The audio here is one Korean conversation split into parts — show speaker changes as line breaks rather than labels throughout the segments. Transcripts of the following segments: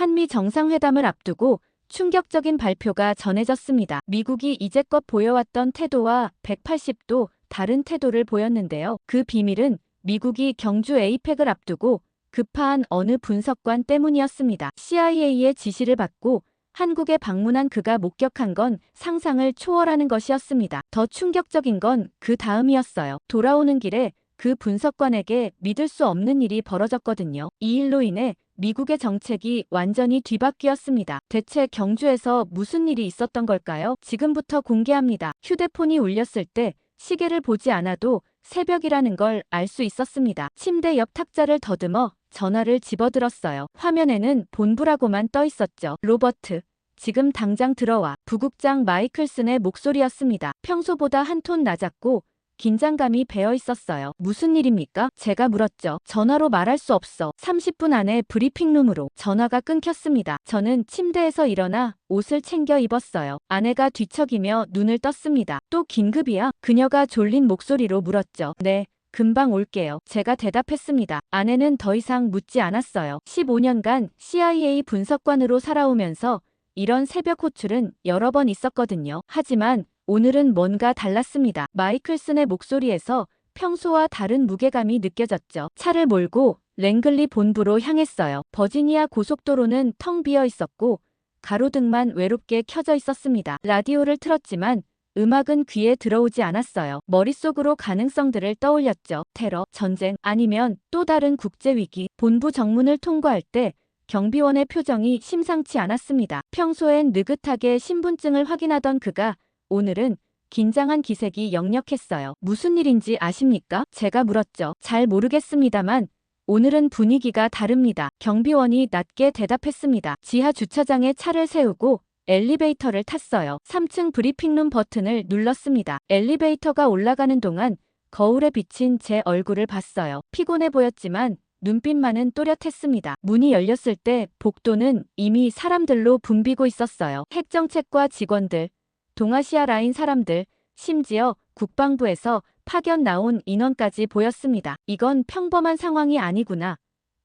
한미 정상회담을 앞두고 충격적인 발표가 전해졌습니다. 미국이 이제껏 보여왔던 태도와 180도 다른 태도를 보였는데요. 그 비밀은 미국이 경주 에이펙을 앞두고 급파한 어느 분석관 때문이었습니다. CIA의 지시를 받고 한국에 방문한 그가 목격한 건 상상을 초월하는 것이었습니다. 더 충격적인 건 그 다음이었어요. 돌아오는 길에 그 분석관에게 믿을 수 없는 일이 벌어졌거든요. 이 일로 인해 미국의 정책이 완전히 뒤바뀌었습니다. 대체 경주에서 무슨 일이 있었던 걸까요? 지금부터 공개합니다. 휴대폰이 울렸을 때 시계를 보지 않아도 새벽이라는 걸 알 수 있었습니다. 침대 옆 탁자를 더듬어 전화를 집어들었어요. 화면에는 본부라고만 떠 있었죠. 로버트, 지금 당장 들어와. 부국장 마이클슨의 목소리였습니다. 평소보다 한 톤 낮았고 긴장감이 배어 있었어요. 무슨 일입니까? 제가 물었죠. 전화로 말할 수 없어. 30분 안에 브리핑룸으로. 전화가 끊겼습니다. 저는 침대에서 일어나 옷을 챙겨 입었어요. 아내가 뒤척이며 눈을 떴습니다. 또 긴급이야? 그녀가 졸린 목소리로 물었죠. 네. 금방 올게요. 제가 대답했습니다. 아내는 더 이상 묻지 않았어요. 15년간 CIA 분석관으로 살아오면서 이런 새벽 호출은 여러 번 있었거든요. 하지만 오늘은 뭔가 달랐습니다. 마이클슨의 목소리에서 평소와 다른 무게감이 느껴졌죠. 차를 몰고 랭글리 본부로 향했어요. 버지니아 고속도로는 텅 비어 있었고 가로등만 외롭게 켜져 있었습니다. 라디오를 틀었지만 음악은 귀에 들어오지 않았어요. 머릿속으로 가능성들을 떠올렸죠. 테러, 전쟁, 아니면 또 다른 국제위기. 본부 정문을 통과할 때 경비원의 표정이 심상치 않았습니다. 평소엔 느긋하게 신분증을 확인하던 그가 오늘은 긴장한 기색이 역력했어요. 무슨 일인지 아십니까? 제가 물었죠. 잘 모르겠습니다만 오늘은 분위기가 다릅니다. 경비원이 낮게 대답했습니다. 지하 주차장에 차를 세우고 엘리베이터를 탔어요. 3층 브리핑룸 버튼을 눌렀습니다. 엘리베이터가 올라가는 동안 거울에 비친 제 얼굴을 봤어요. 피곤해 보였지만 눈빛만은 또렷했습니다. 문이 열렸을 때 복도는 이미 사람들로 붐비고 있었어요. 핵정책과 직원들, 동아시아 라인 사람들, 심지어 국방부에서 파견 나온 인원까지 보였습니다. 이건 평범한 상황이 아니구나.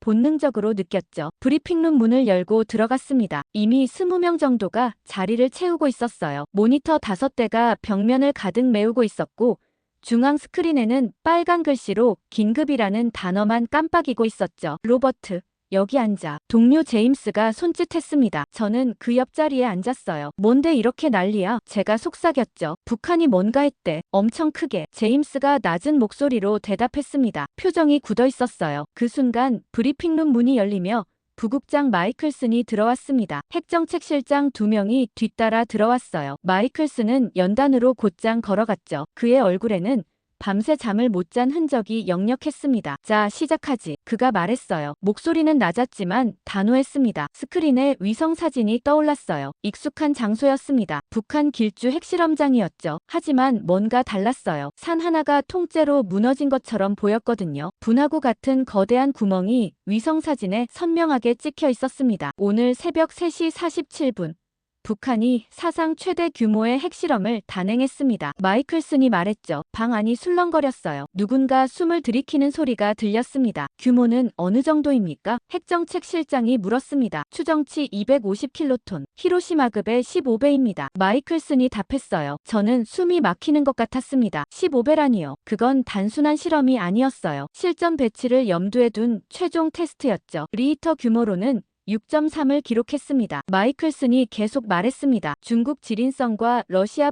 본능적으로 느꼈죠. 브리핑룸 문을 열고 들어갔습니다. 이미 20명 정도가 자리를 채우고 있었어요. 모니터 5대가 벽면을 가득 메우고 있었고 중앙 스크린에는 빨간 글씨로 긴급이라는 단어만 깜빡이고 있었죠. 로버트, 여기 앉아. 동료 제임스가 손짓했습니다. 저는 그 옆자리에 앉았어요. 뭔데 이렇게 난리야? 제가 속삭였죠. 북한이 뭔가 했대. 엄청 크게. 제임스가 낮은 목소리로 대답했습니다. 표정이 굳어 있었어요. 그 순간 브리핑룸 문이 열리며 부국장 마이클슨이 들어왔습니다. 핵정책실장 2명이 뒤따라 들어왔어요. 마이클슨은 연단으로 곧장 걸어갔죠. 그의 얼굴에는 밤새 잠을 못 잔 흔적이 역력했습니다. 자, 시작하지. 그가 말했어요. 목소리는 낮았지만 단호했습니다. 스크린에 위성사진이 떠올랐어요. 익숙한 장소였습니다. 북한 길주 핵실험장이었죠. 하지만 뭔가 달랐어요. 산 하나가 통째로 무너진 것처럼 보였거든요. 분화구 같은 거대한 구멍이 위성사진에 선명하게 찍혀 있었습니다. 오늘 새벽 3시 47분. 북한이 사상 최대 규모의 핵실험을 단행했습니다. 마이클슨이 말했죠. 방 안이 술렁거렸어요. 누군가 숨을 들이키는 소리가 들렸습니다. 규모는 어느 정도입니까? 핵정책 실장이 물었습니다. 추정치 250킬로톤, 히로시마급의 15배입니다. 마이클슨이 답했어요. 저는 숨이 막히는 것 같았습니다. 15배라니요. 그건 단순한 실험이 아니었어요. 실전 배치를 염두에 둔 최종 테스트였죠. 리히터 규모로는 6.3을 기록했습니다. 마이클슨이 계속 말했습니다. 중국 지린성과 러시아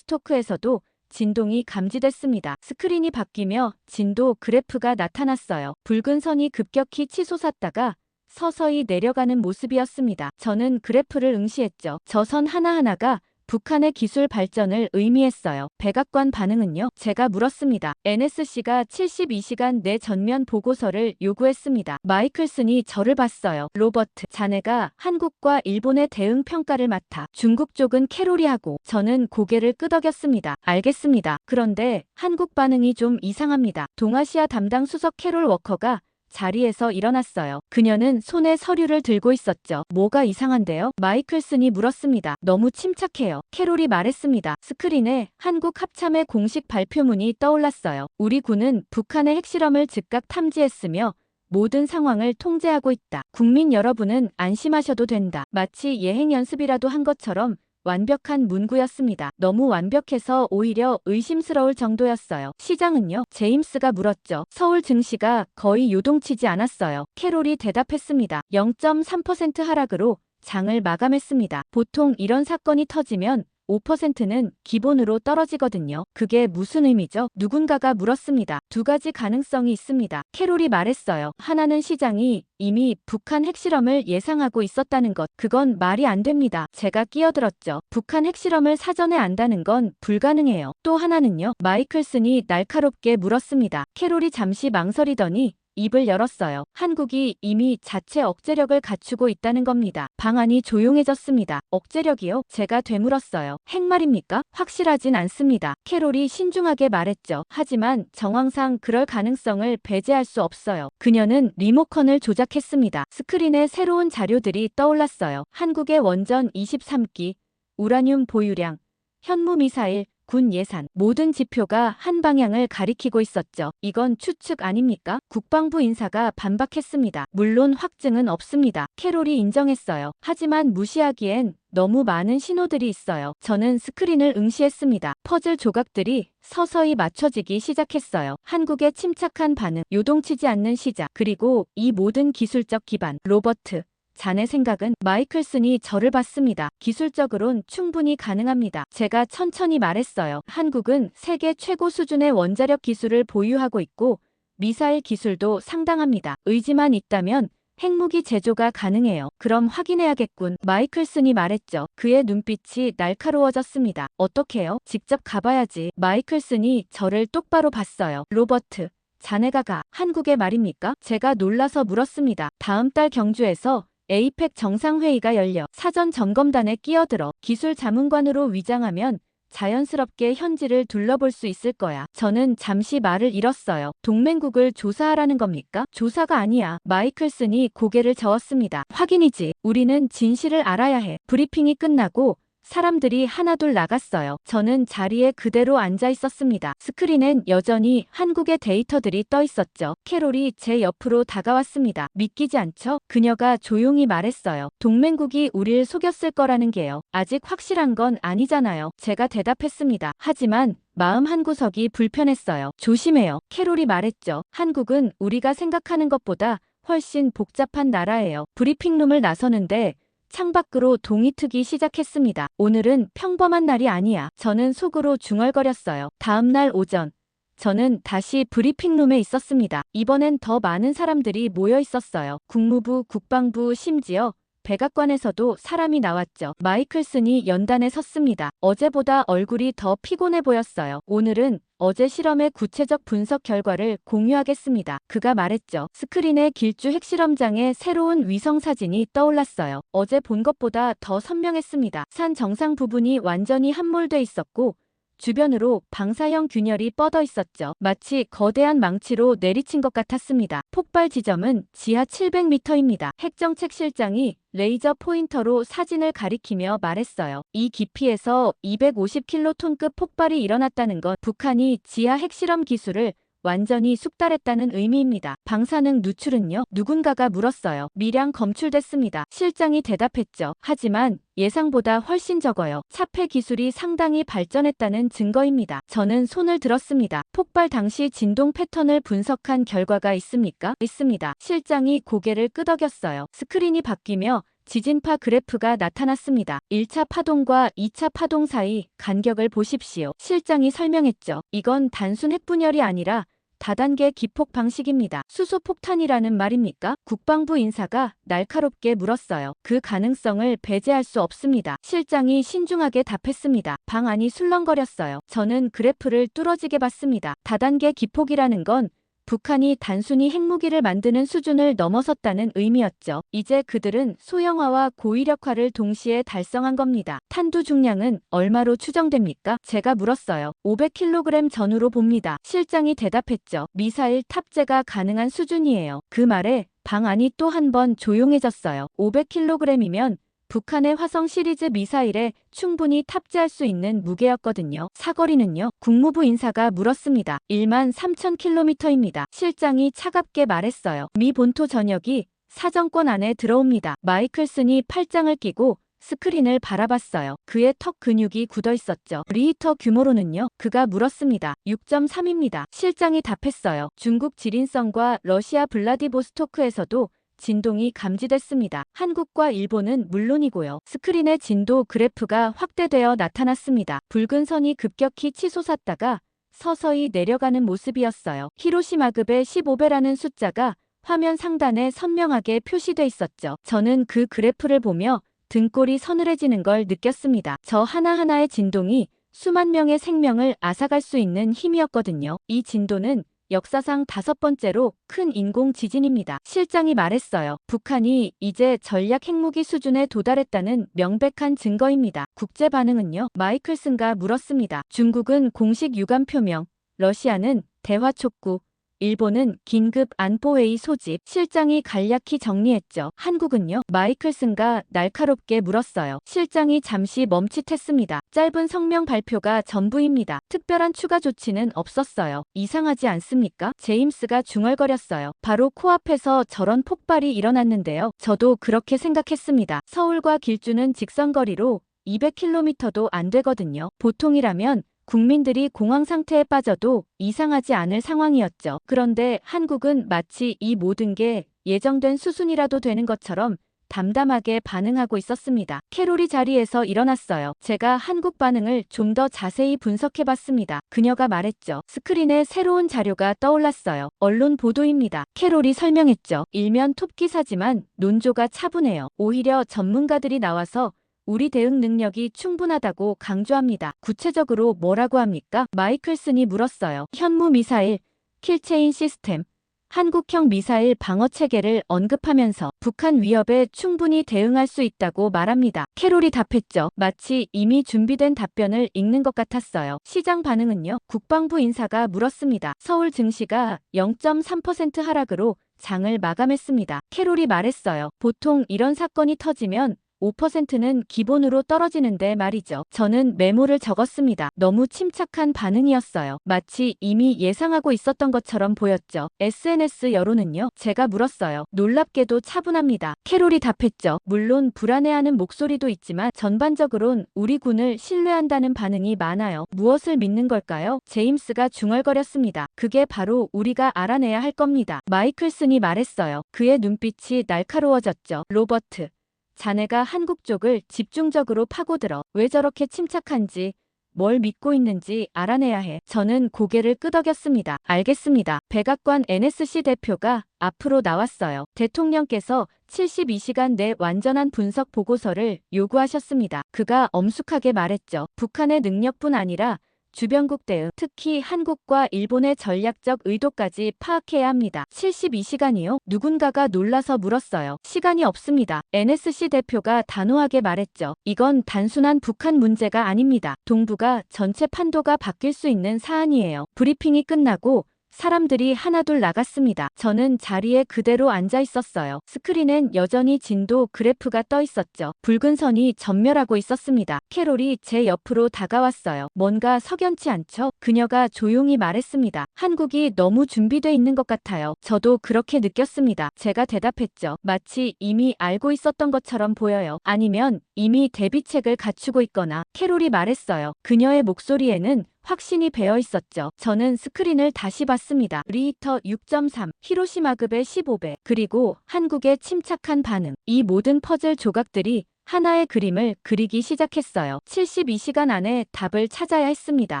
블라디보스토크에서도 진동이 감지됐습니다. 스크린이 바뀌며 진도 그래프가 나타났어요. 붉은 선이 급격히 치솟았다가 서서히 내려가는 모습이었습니다. 저는 그래프를 응시했죠. 저 선 하나하나가 북한의 기술 발전을 의미했어요. 백악관 반응은요? 제가 물었습니다. NSC가 72시간 내 전면 보고서를 요구했습니다. 마이클슨이 저를 봤어요. 로버트, 자네가 한국과 일본의 대응 평가를 맡아. 중국 쪽은 캐로리하고. 저는 고개를 끄덕였습니다. 알겠습니다. 그런데 한국 반응이 좀 이상합니다. 동아시아 담당 수석 캐롤 워커가 자리에서 일어났어요. 그녀는 손에 서류를 들고 있었죠. 뭐가 이상한데요? 마이클슨이 물었습니다. 너무 침착해요. 캐롤이 말했습니다. 스크린에 한국 합참의 공식 발표문이 떠올랐어요. 우리 군은 북한의 핵실험을 즉각 탐지했으며 모든 상황을 통제하고 있다. 국민 여러분은 안심하셔도 된다. 마치 예행 연습이라도 한 것처럼 완벽한 문구였습니다. 너무 완벽해서 오히려 의심스러울 정도였어요. 시장은요? 제임스가 물었죠. 서울 증시가 거의 요동치지 않았어요. 캐롤이 대답했습니다. 0.3% 하락으로 장을 마감했습니다. 보통 이런 사건이 터지면 5%는 기본으로 떨어지거든요. 그게 무슨 의미죠? 누군가가 물었습니다. 두 가지 가능성이 있습니다. 캐롤이 말했어요. 하나는 시장이 이미 북한 핵실험을 예상하고 있었다는 것. 그건 말이 안 됩니다. 제가 끼어들었죠. 북한 핵실험을 사전에 안다는 건 불가능해요. 또 하나는요. 마이클슨이 날카롭게 물었습니다. 캐롤이 잠시 망설이더니 입을 열었어요. 한국이 이미 자체 억제력을 갖추고 있다는 겁니다. 방안이 조용해졌습니다. 억제력이요? 제가 되물었어요. 핵 말입니까? 확실하진 않습니다. 캐롤이 신중하게 말했죠. 하지만 정황상 그럴 가능성을 배제할 수 없어요. 그녀는 리모컨을 조작했습니다. 스크린에 새로운 자료들이 떠올랐어요. 한국의 원전 23기, 우라늄 보유량, 현무미사일, 군 예산, 모든 지표가 한 방향을 가리키고 있었죠. 이건 추측 아닙니까? 국방부 인사가 반박했습니다. 물론 확증은 없습니다. 캐롤이 인정했어요. 하지만 무시하기엔 너무 많은 신호들이 있어요. 저는 스크린을 응시했습니다. 퍼즐 조각들이 서서히 맞춰지기 시작했어요. 한국의 침착한 반응, 요동치지 않는 시작, 그리고 이 모든 기술적 기반, 로버트. 자네 생각은? 마이클슨이 저를 봤습니다. 기술적으론 충분히 가능합니다. 제가 천천히 말했어요. 한국은 세계 최고 수준의 원자력 기술을 보유하고 있고 미사일 기술도 상당합니다. 의지만 있다면 핵무기 제조가 가능해요. 그럼 확인해야겠군. 마이클슨이 말했죠. 그의 눈빛이 날카로워졌습니다. 어떻게요? 직접 가봐야지. 마이클슨이 저를 똑바로 봤어요. 로버트, 자네가 가. 한국에 말입니까? 제가 놀라서 물었습니다. 다음 달 경주에서 에이펙 정상회의가 열려 사전 점검단에 끼어들어 기술 자문관으로 위장하면 자연스럽게 현지를 둘러볼 수 있을 거야. 저는 잠시 말을 잃었어요. 동맹국을 조사하라는 겁니까? 조사가 아니야. 마이클슨이 고개를 저었습니다. 확인이지. 우리는 진실을 알아야 해. 브리핑이 끝나고 사람들이 하나둘 나갔어요. 저는 자리에 그대로 앉아 있었습니다. 스크린엔 여전히 한국의 데이터들이 떠 있었죠. 캐롤이 제 옆으로 다가왔습니다. 믿기지 않죠? 그녀가 조용히 말했어요. 동맹국이 우릴 속였을 거라는 게요. 아직 확실한 건 아니잖아요. 제가 대답했습니다. 하지만 마음 한구석이 불편했어요. 조심해요. 캐롤이 말했죠. 한국은 우리가 생각하는 것보다 훨씬 복잡한 나라예요. 브리핑룸을 나서는데 창밖으로 동이 트기 시작했습니다. 오늘은 평범한 날이 아니야. 저는 속으로 중얼거렸어요. 다음 날 오전, 저는 다시 브리핑룸에 있었습니다. 이번엔 더 많은 사람들이 모여 있었어요. 국무부, 국방부, 심지어 백악관에서도 사람이 나왔죠. 마이클슨이 연단에 섰습니다. 어제보다 얼굴이 더 피곤해 보였어요. 오늘은 어제 실험의 구체적 분석 결과를 공유하겠습니다. 그가 말했죠. 스크린에 길주 핵실험장의 새로운 위성 사진이 떠올랐어요. 어제 본 것보다 더 선명했습니다. 산 정상 부분이 완전히 함몰돼 있었고 주변으로 방사형 균열이 뻗어 있었죠. 마치 거대한 망치로 내리친 것 같았습니다. 폭발 지점은 지하 700m입니다. 핵정책실장이 레이저 포인터로 사진을 가리키며 말했어요. 이 깊이에서 250킬로톤급 폭발이 일어났다는 것, 북한이 지하 핵실험 기술을 완전히 숙달했다는 의미입니다. 방사능 누출은요? 누군가가 물었어요. 미량 검출됐습니다. 실장이 대답했죠. 하지만 예상보다 훨씬 적어요. 차폐 기술이 상당히 발전했다는 증거입니다. 저는 손을 들었습니다. 폭발 당시 진동 패턴을 분석한 결과가 있습니까? 있습니다. 실장이 고개를 끄덕였어요. 스크린이 바뀌며 지진파 그래프가 나타났습니다. 1차 파동과 2차 파동 사이 간격을 보십시오. 실장이 설명했죠. 이건 단순 핵분열이 아니라 다단계 기폭 방식입니다. 수소폭탄이라는 말입니까? 국방부 인사가 날카롭게 물었어요. 그 가능성을 배제할 수 없습니다. 실장이 신중하게 답했습니다. 방 안이 술렁거렸어요. 저는 그래프를 뚫어지게 봤습니다. 다단계 기폭이라는 건 북한이 단순히 핵무기를 만드는 수준을 넘어섰다는 의미였죠. 이제 그들은 소형화와 고위력화를 동시에 달성한 겁니다. 탄두 중량은 얼마로 추정됩니까? 제가 물었어요. 500kg 전후로 봅니다. 실장이 대답했죠. 미사일 탑재가 가능한 수준이에요. 그 말에 방 안이 또 한 번 조용해졌어요. 500kg이면 북한의 화성 시리즈 미사일에 충분히 탑재할 수 있는 무게였거든요. 사거리는요? 국무부 인사가 물었습니다. 13,000km입니다. 실장이 차갑게 말했어요. 미 본토 전역이 사정권 안에 들어옵니다. 마이클슨이 팔짱을 끼고 스크린을 바라봤어요. 그의 턱 근육이 굳어 있었죠. 리히터 규모로는요? 그가 물었습니다. 6.3입니다. 실장이 답했어요. 중국 지린성과 러시아 블라디보스토크에서도 진동이 감지됐습니다. 한국과 일본은 물론이고요. 스크린의 진도 그래프가 확대되어 나타났습니다. 붉은 선이 급격히 치솟았다가 서서히 내려가는 모습이었어요. 히로시마급의 15배라는 숫자가 화면 상단에 선명하게 표시돼 있었죠. 저는 그 그래프를 보며 등골이 서늘해지는 걸 느꼈습니다. 저 하나하나의 진동이 수만 명의 생명을 앗아갈 수 있는 힘이었거든요. 이 진도는 역사상 5번째로 큰 인공 지진입니다. 실장이 말했어요. 북한이 이제 전략 핵무기 수준에 도달했다는 명백한 증거입니다. 국제 반응은요? 마이클슨가 물었습니다. 중국은 공식 유감 표명, 러시아는 대화 촉구, 일본은 긴급 안보회의 소집. 실장이 간략히 정리했죠. 한국은요? 마이클슨가 날카롭게 물었어요. 실장이 잠시 멈칫했습니다. 짧은 성명 발표가 전부입니다. 특별한 추가 조치는 없었어요. 이상하지 않습니까? 제임스가 중얼거렸어요. 바로 코앞에서 저런 폭발이 일어났는데요. 저도 그렇게 생각했습니다. 서울과 길주는 직선거리로 200km도 안 되거든요. 보통이라면 국민들이 공황 상태에 빠져도 이상하지 않을 상황이었죠. 그런데 한국은 마치 이 모든 게 예정된 수순이라도 되는 것처럼 담담하게 반응하고 있었습니다. 캐롤이 자리에서 일어났어요. 제가 한국 반응을 좀 더 자세히 분석해봤습니다. 그녀가 말했죠. 스크린에 새로운 자료가 떠올랐어요. 언론 보도입니다. 캐롤이 설명했죠. 일면 톱 기사지만 논조가 차분해요. 오히려 전문가들이 나와서 우리 대응 능력이 충분하다고 강조합니다. 구체적으로 뭐라고 합니까? 마이클슨이 물었어요. 현무 미사일, 킬체인 시스템, 한국형 미사일 방어 체계를 언급하면서 북한 위협에 충분히 대응할 수 있다고 말합니다. 캐롤이 답했죠. 마치 이미 준비된 답변을 읽는 것 같았어요. 시장 반응은요? 국방부 인사가 물었습니다. 서울 증시가 0.3% 하락으로 장을 마감했습니다. 캐롤이 말했어요. 보통 이런 사건이 터지면 5%는 기본으로 떨어지는데 말이죠. 저는 메모를 적었습니다. 너무 침착한 반응이었어요. 마치 이미 예상하고 있었던 것처럼 보였죠. SNS 여론은요? 제가 물었어요. 놀랍게도 차분합니다. 캐롤이 답했죠. 물론 불안해하는 목소리도 있지만 전반적으론 우리 군을 신뢰한다는 반응이 많아요. 무엇을 믿는 걸까요? 제임스가 중얼거렸습니다. 그게 바로 우리가 알아내야 할 겁니다. 마이클슨이 말했어요. 그의 눈빛이 날카로워졌죠. 로버트. 자네가 한국 쪽을 집중적으로 파고들어 왜 저렇게 침착한지, 뭘 믿고 있는지 알아내야 해. 저는 고개를 끄덕였습니다. 알겠습니다. 백악관 NSC 대표가 앞으로 나왔어요. 대통령께서 72시간 내 완전한 분석 보고서를 요구하셨습니다. 그가 엄숙하게 말했죠. 북한의 능력뿐 아니라 주변국 대응, 특히 한국과 일본의 전략적 의도까지 파악해야 합니다. 72시간이요? 누군가가 놀라서 물었어요. 시간이 없습니다. NSC 대표가 단호하게 말했죠. 이건 단순한 북한 문제가 아닙니다. 동북아 전체 판도가 바뀔 수 있는 사안이에요. 브리핑이 끝나고 사람들이 하나둘 나갔습니다. 저는 자리에 그대로 앉아 있었어요. 스크린엔 여전히 진도 그래프가 떠 있었죠. 붉은 선이 전멸하고 있었습니다. 캐롤이 제 옆으로 다가왔어요. 뭔가 석연치 않죠? 그녀가 조용히 말했습니다. 한국이 너무 준비돼 있는 것 같아요. 저도 그렇게 느꼈습니다. 제가 대답했죠. 마치 이미 알고 있었던 것처럼 보여요. 아니면 이미 대비책을 갖추고 있거나. 캐롤이 말했어요. 그녀의 목소리에는 확신이 배어 있었죠. 저는 스크린을 다시 봤습니다. 리히터 6.3, 히로시마급의 15배, 그리고 한국의 침착한 반응. 이 모든 퍼즐 조각들이 하나의 그림을 그리기 시작했어요. 72시간 안에 답을 찾아야 했습니다.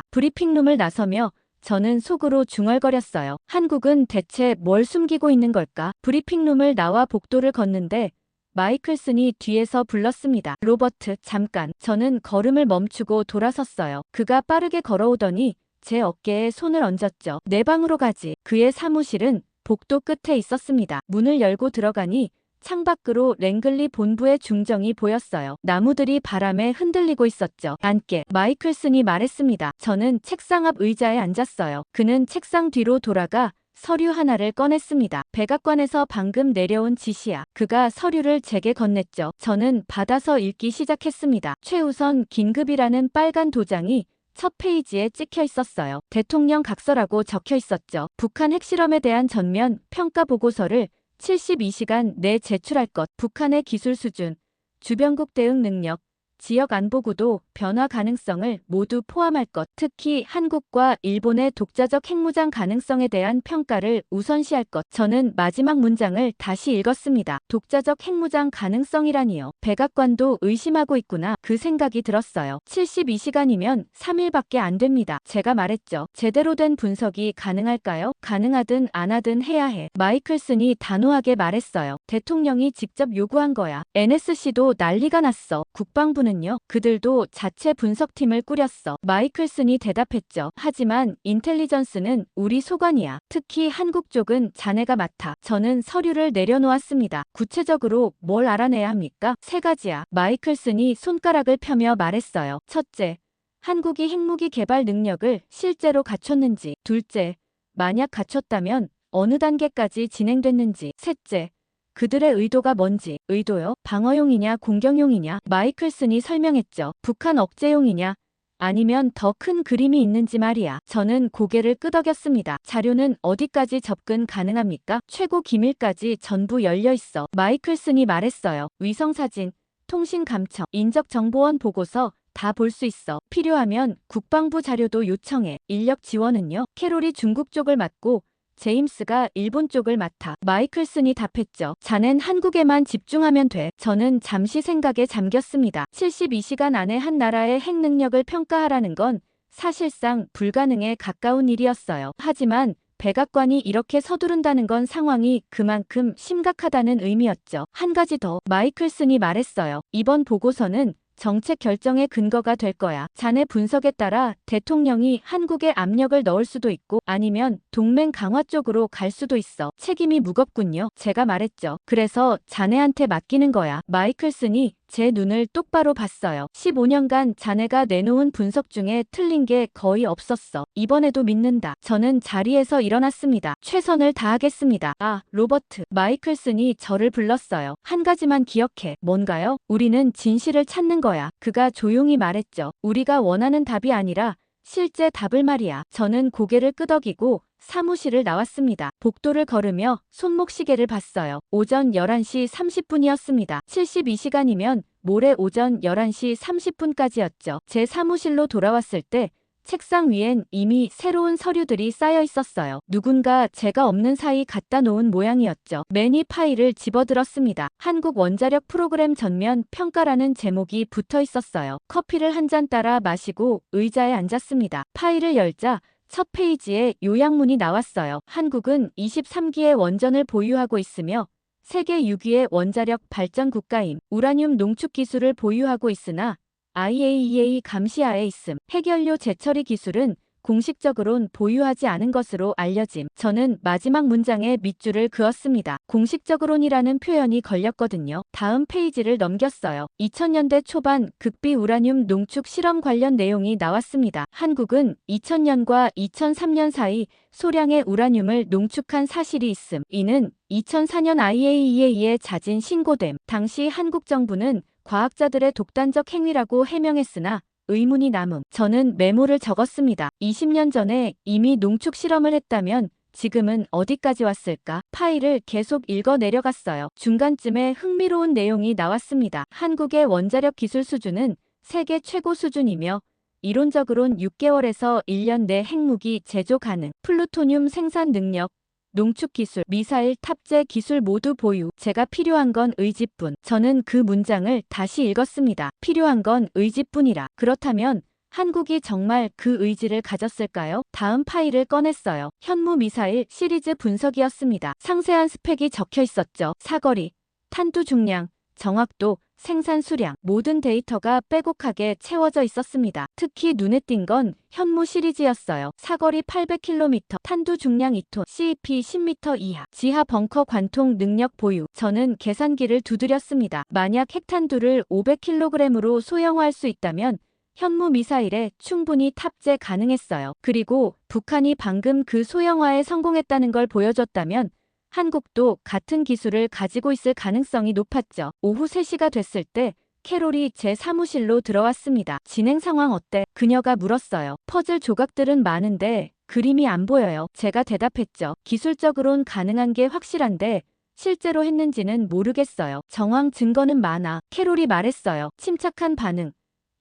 브리핑룸을 나서며 저는 속으로 중얼거렸어요. 한국은 대체 뭘 숨기고 있는 걸까? 브리핑룸을 나와 복도를 걷는데 마이클슨이 뒤에서 불렀습니다. 로버트, 잠깐. 저는 걸음을 멈추고 돌아섰어요. 그가 빠르게 걸어오더니 제 어깨에 손을 얹었죠. 내 방으로 가지. 그의 사무실은 복도 끝에 있었습니다. 문을 열고 들어가니 창밖으로 랭글리 본부의 중정이 보였어요. 나무들이 바람에 흔들리고 있었죠. 앉게. 마이클슨이 말했습니다. 저는 책상 앞 의자에 앉았어요. 그는 책상 뒤로 돌아가 서류 하나를 꺼냈습니다. 백악관에서 방금 내려온 지시야. 그가 서류를 제게 건넸죠. 저는 받아서 읽기 시작했습니다. 최우선 긴급이라는 빨간 도장이 첫 페이지에 찍혀 있었어요. 대통령 각서라고 적혀 있었죠. 북한 핵실험에 대한 전면 평가 보고서를 72시간 내 제출할 것. 북한의 기술 수준, 주변국 대응 능력, 지역 안보 구도, 변화 가능성을 모두 포함할 것. 특히 한국과 일본의 독자적 핵무장 가능성에 대한 평가를 우선시할 것. 저는 마지막 문장을 다시 읽었습니다. 독자적 핵무장 가능성이라니요. 백악관도 의심하고 있구나. 그 생각이 들었어요. 72시간이면 3일밖에 안 됩니다. 제가 말했죠. 제대로 된 분석이 가능할까요? 가능하든 안 하든 해야 해. 마이클슨이 단호하게 말했어요. 대통령이 직접 요구한 거야. NSC도 난리가 났어. 국방부는요. 그들도 자체 분석팀을 꾸렸어. 마이클슨이 대답했죠. 하지만 인텔리전스는 우리 소관이야. 특히 한국 쪽은 자네가 맡아. 저는 서류를 내려놓았습니다. 구체적으로 뭘 알아내야 합니까? 3가지야. 마이클슨이 손가락을 펴며 말했어요. 첫째, 한국이 핵무기 개발 능력을 실제로 갖췄는지. 둘째, 만약 갖췄다면 어느 단계까지 진행됐는지. 셋째, 그들의 의도가 뭔지. 의도요? 방어용이냐 공격용이냐? 마이클슨이 설명했죠. 북한 억제용이냐? 아니면 더 큰 그림이 있는지 말이야. 저는 고개를 끄덕였습니다. 자료는 어디까지 접근 가능합니까? 최고 기밀까지 전부 열려 있어. 마이클슨이 말했어요. 위성사진, 통신감청, 인적정보원 보고서 다 볼 수 있어. 필요하면 국방부 자료도 요청해. 인력 지원은요? 캐롤이 중국 쪽을 맡고 제임스가 일본 쪽을 맡아. 마이클슨이 답했죠. 자넨 한국에만 집중하면 돼. 저는 잠시 생각에 잠겼습니다. 72시간 안에 한 나라의 핵 능력을 평가하라는 건 사실상 불가능에 가까운 일이었어요. 하지만 백악관이 이렇게 서두른다는 건 상황이 그만큼 심각하다는 의미였죠. 한 가지 더. 마이클슨이 말했어요. 이번 보고서는 정책 결정의 근거가 될 거야. 자네 분석에 따라 대통령이 한국에 압력을 넣을 수도 있고 아니면 동맹 강화 쪽으로 갈 수도 있어. 책임이 무겁군요. 제가 말했죠. 그래서 자네한테 맡기는 거야. 마이클슨이 제 눈을 똑바로 봤어요. 15년간 자네가 내놓은 분석 중에 틀린 게 거의 없었어. 이번에도 믿는다. 저는 자리에서 일어났습니다. 최선을 다하겠습니다. 아, 로버트. 마이클슨이 저를 불렀어요. 한 가지만 기억해. 뭔가요? 우리는 진실을 찾는 거야. 그가 조용히 말했죠. 우리가 원하는 답이 아니라 실제 답을 말이야. 저는 고개를 끄덕이고 사무실을 나왔습니다. 복도를 걸으며 손목시계를 봤어요. 오전 11시 30분이었습니다. 72시간이면 모레 오전 11시 30분까지였죠. 제 사무실로 돌아왔을 때 책상 위엔 이미 새로운 서류들이 쌓여 있었어요. 누군가 제가 없는 사이 갖다 놓은 모양이었죠. 매니 파일을 집어들었습니다. 한국 원자력 프로그램 전면 평가라는 제목이 붙어 있었어요. 커피를 한 잔 따라 마시고 의자에 앉았습니다. 파일을 열자 첫 페이지에 요약문이 나왔어요. 한국은 23기의 원전을 보유하고 있으며 세계 6위의 원자력 발전 국가임. 우라늄 농축 기술을 보유하고 있으나 IAEA 감시하에 있음. 핵연료 재처리 기술은 공식적으론 보유하지 않은 것으로 알려짐. 저는 마지막 문장에 밑줄을 그었습니다. 공식적으론이라는 표현이 걸렸거든요. 다음 페이지를 넘겼어요. 2000년대 초반 극비 우라늄 농축 실험 관련 내용이 나왔습니다. 한국은 2000년과 2003년 사이 소량의 우라늄을 농축한 사실이 있음. 이는 2004년 IAEA에 자진 신고됨. 당시 한국 정부는 과학자들의 독단적 행위라고 해명했으나 의문이 남음. 저는 메모를 적었습니다. 20년 전에 이미 농축 실험을 했다면 지금은 어디까지 왔을까? 파일을 계속 읽어 내려갔어요. 중간쯤에 흥미로운 내용이 나왔습니다. 한국의 원자력 기술 수준은 세계 최고 수준이며 이론적으론 6개월에서 1년 내 핵무기 제조 가능. 플루토늄 생산 능력, 농축 기술, 미사일 탑재 기술 모두 보유. 제가 필요한 건 의지뿐. 저는 그 문장을 다시 읽었습니다. 필요한 건 의지뿐이라. 그렇다면 한국이 정말 그 의지를 가졌을까요? 다음 파일을 꺼냈어요. 현무 미사일 시리즈 분석이었습니다. 상세한 스펙이 적혀 있었죠. 사거리, 탄두 중량, 정확도, 생산 수량, 모든 데이터가 빼곡하게 채워져 있었습니다. 특히 눈에 띈 건 현무 시리즈였어요. 사거리 800km, 탄두 중량 2톤, CEP 10m 이하, 지하 벙커 관통 능력 보유. 저는 계산기를 두드렸습니다. 만약 핵탄두를 500kg으로 소형화할 수 있다면 현무 미사일에 충분히 탑재 가능했어요. 그리고 북한이 방금 그 소형화에 성공했다는 걸 보여줬다면 한국도 같은 기술을 가지고 있을 가능성이 높았죠. 오후 3시가 됐을 때 캐롤이 제 사무실로 들어왔습니다. 진행 상황 어때? 그녀가 물었어요. 퍼즐 조각들은 많은데 그림이 안 보여요. 제가 대답했죠. 기술적으론 가능한 게 확실한데 실제로 했는지는 모르겠어요. 정황 증거는 많아. 캐롤이 말했어요. 침착한 반응,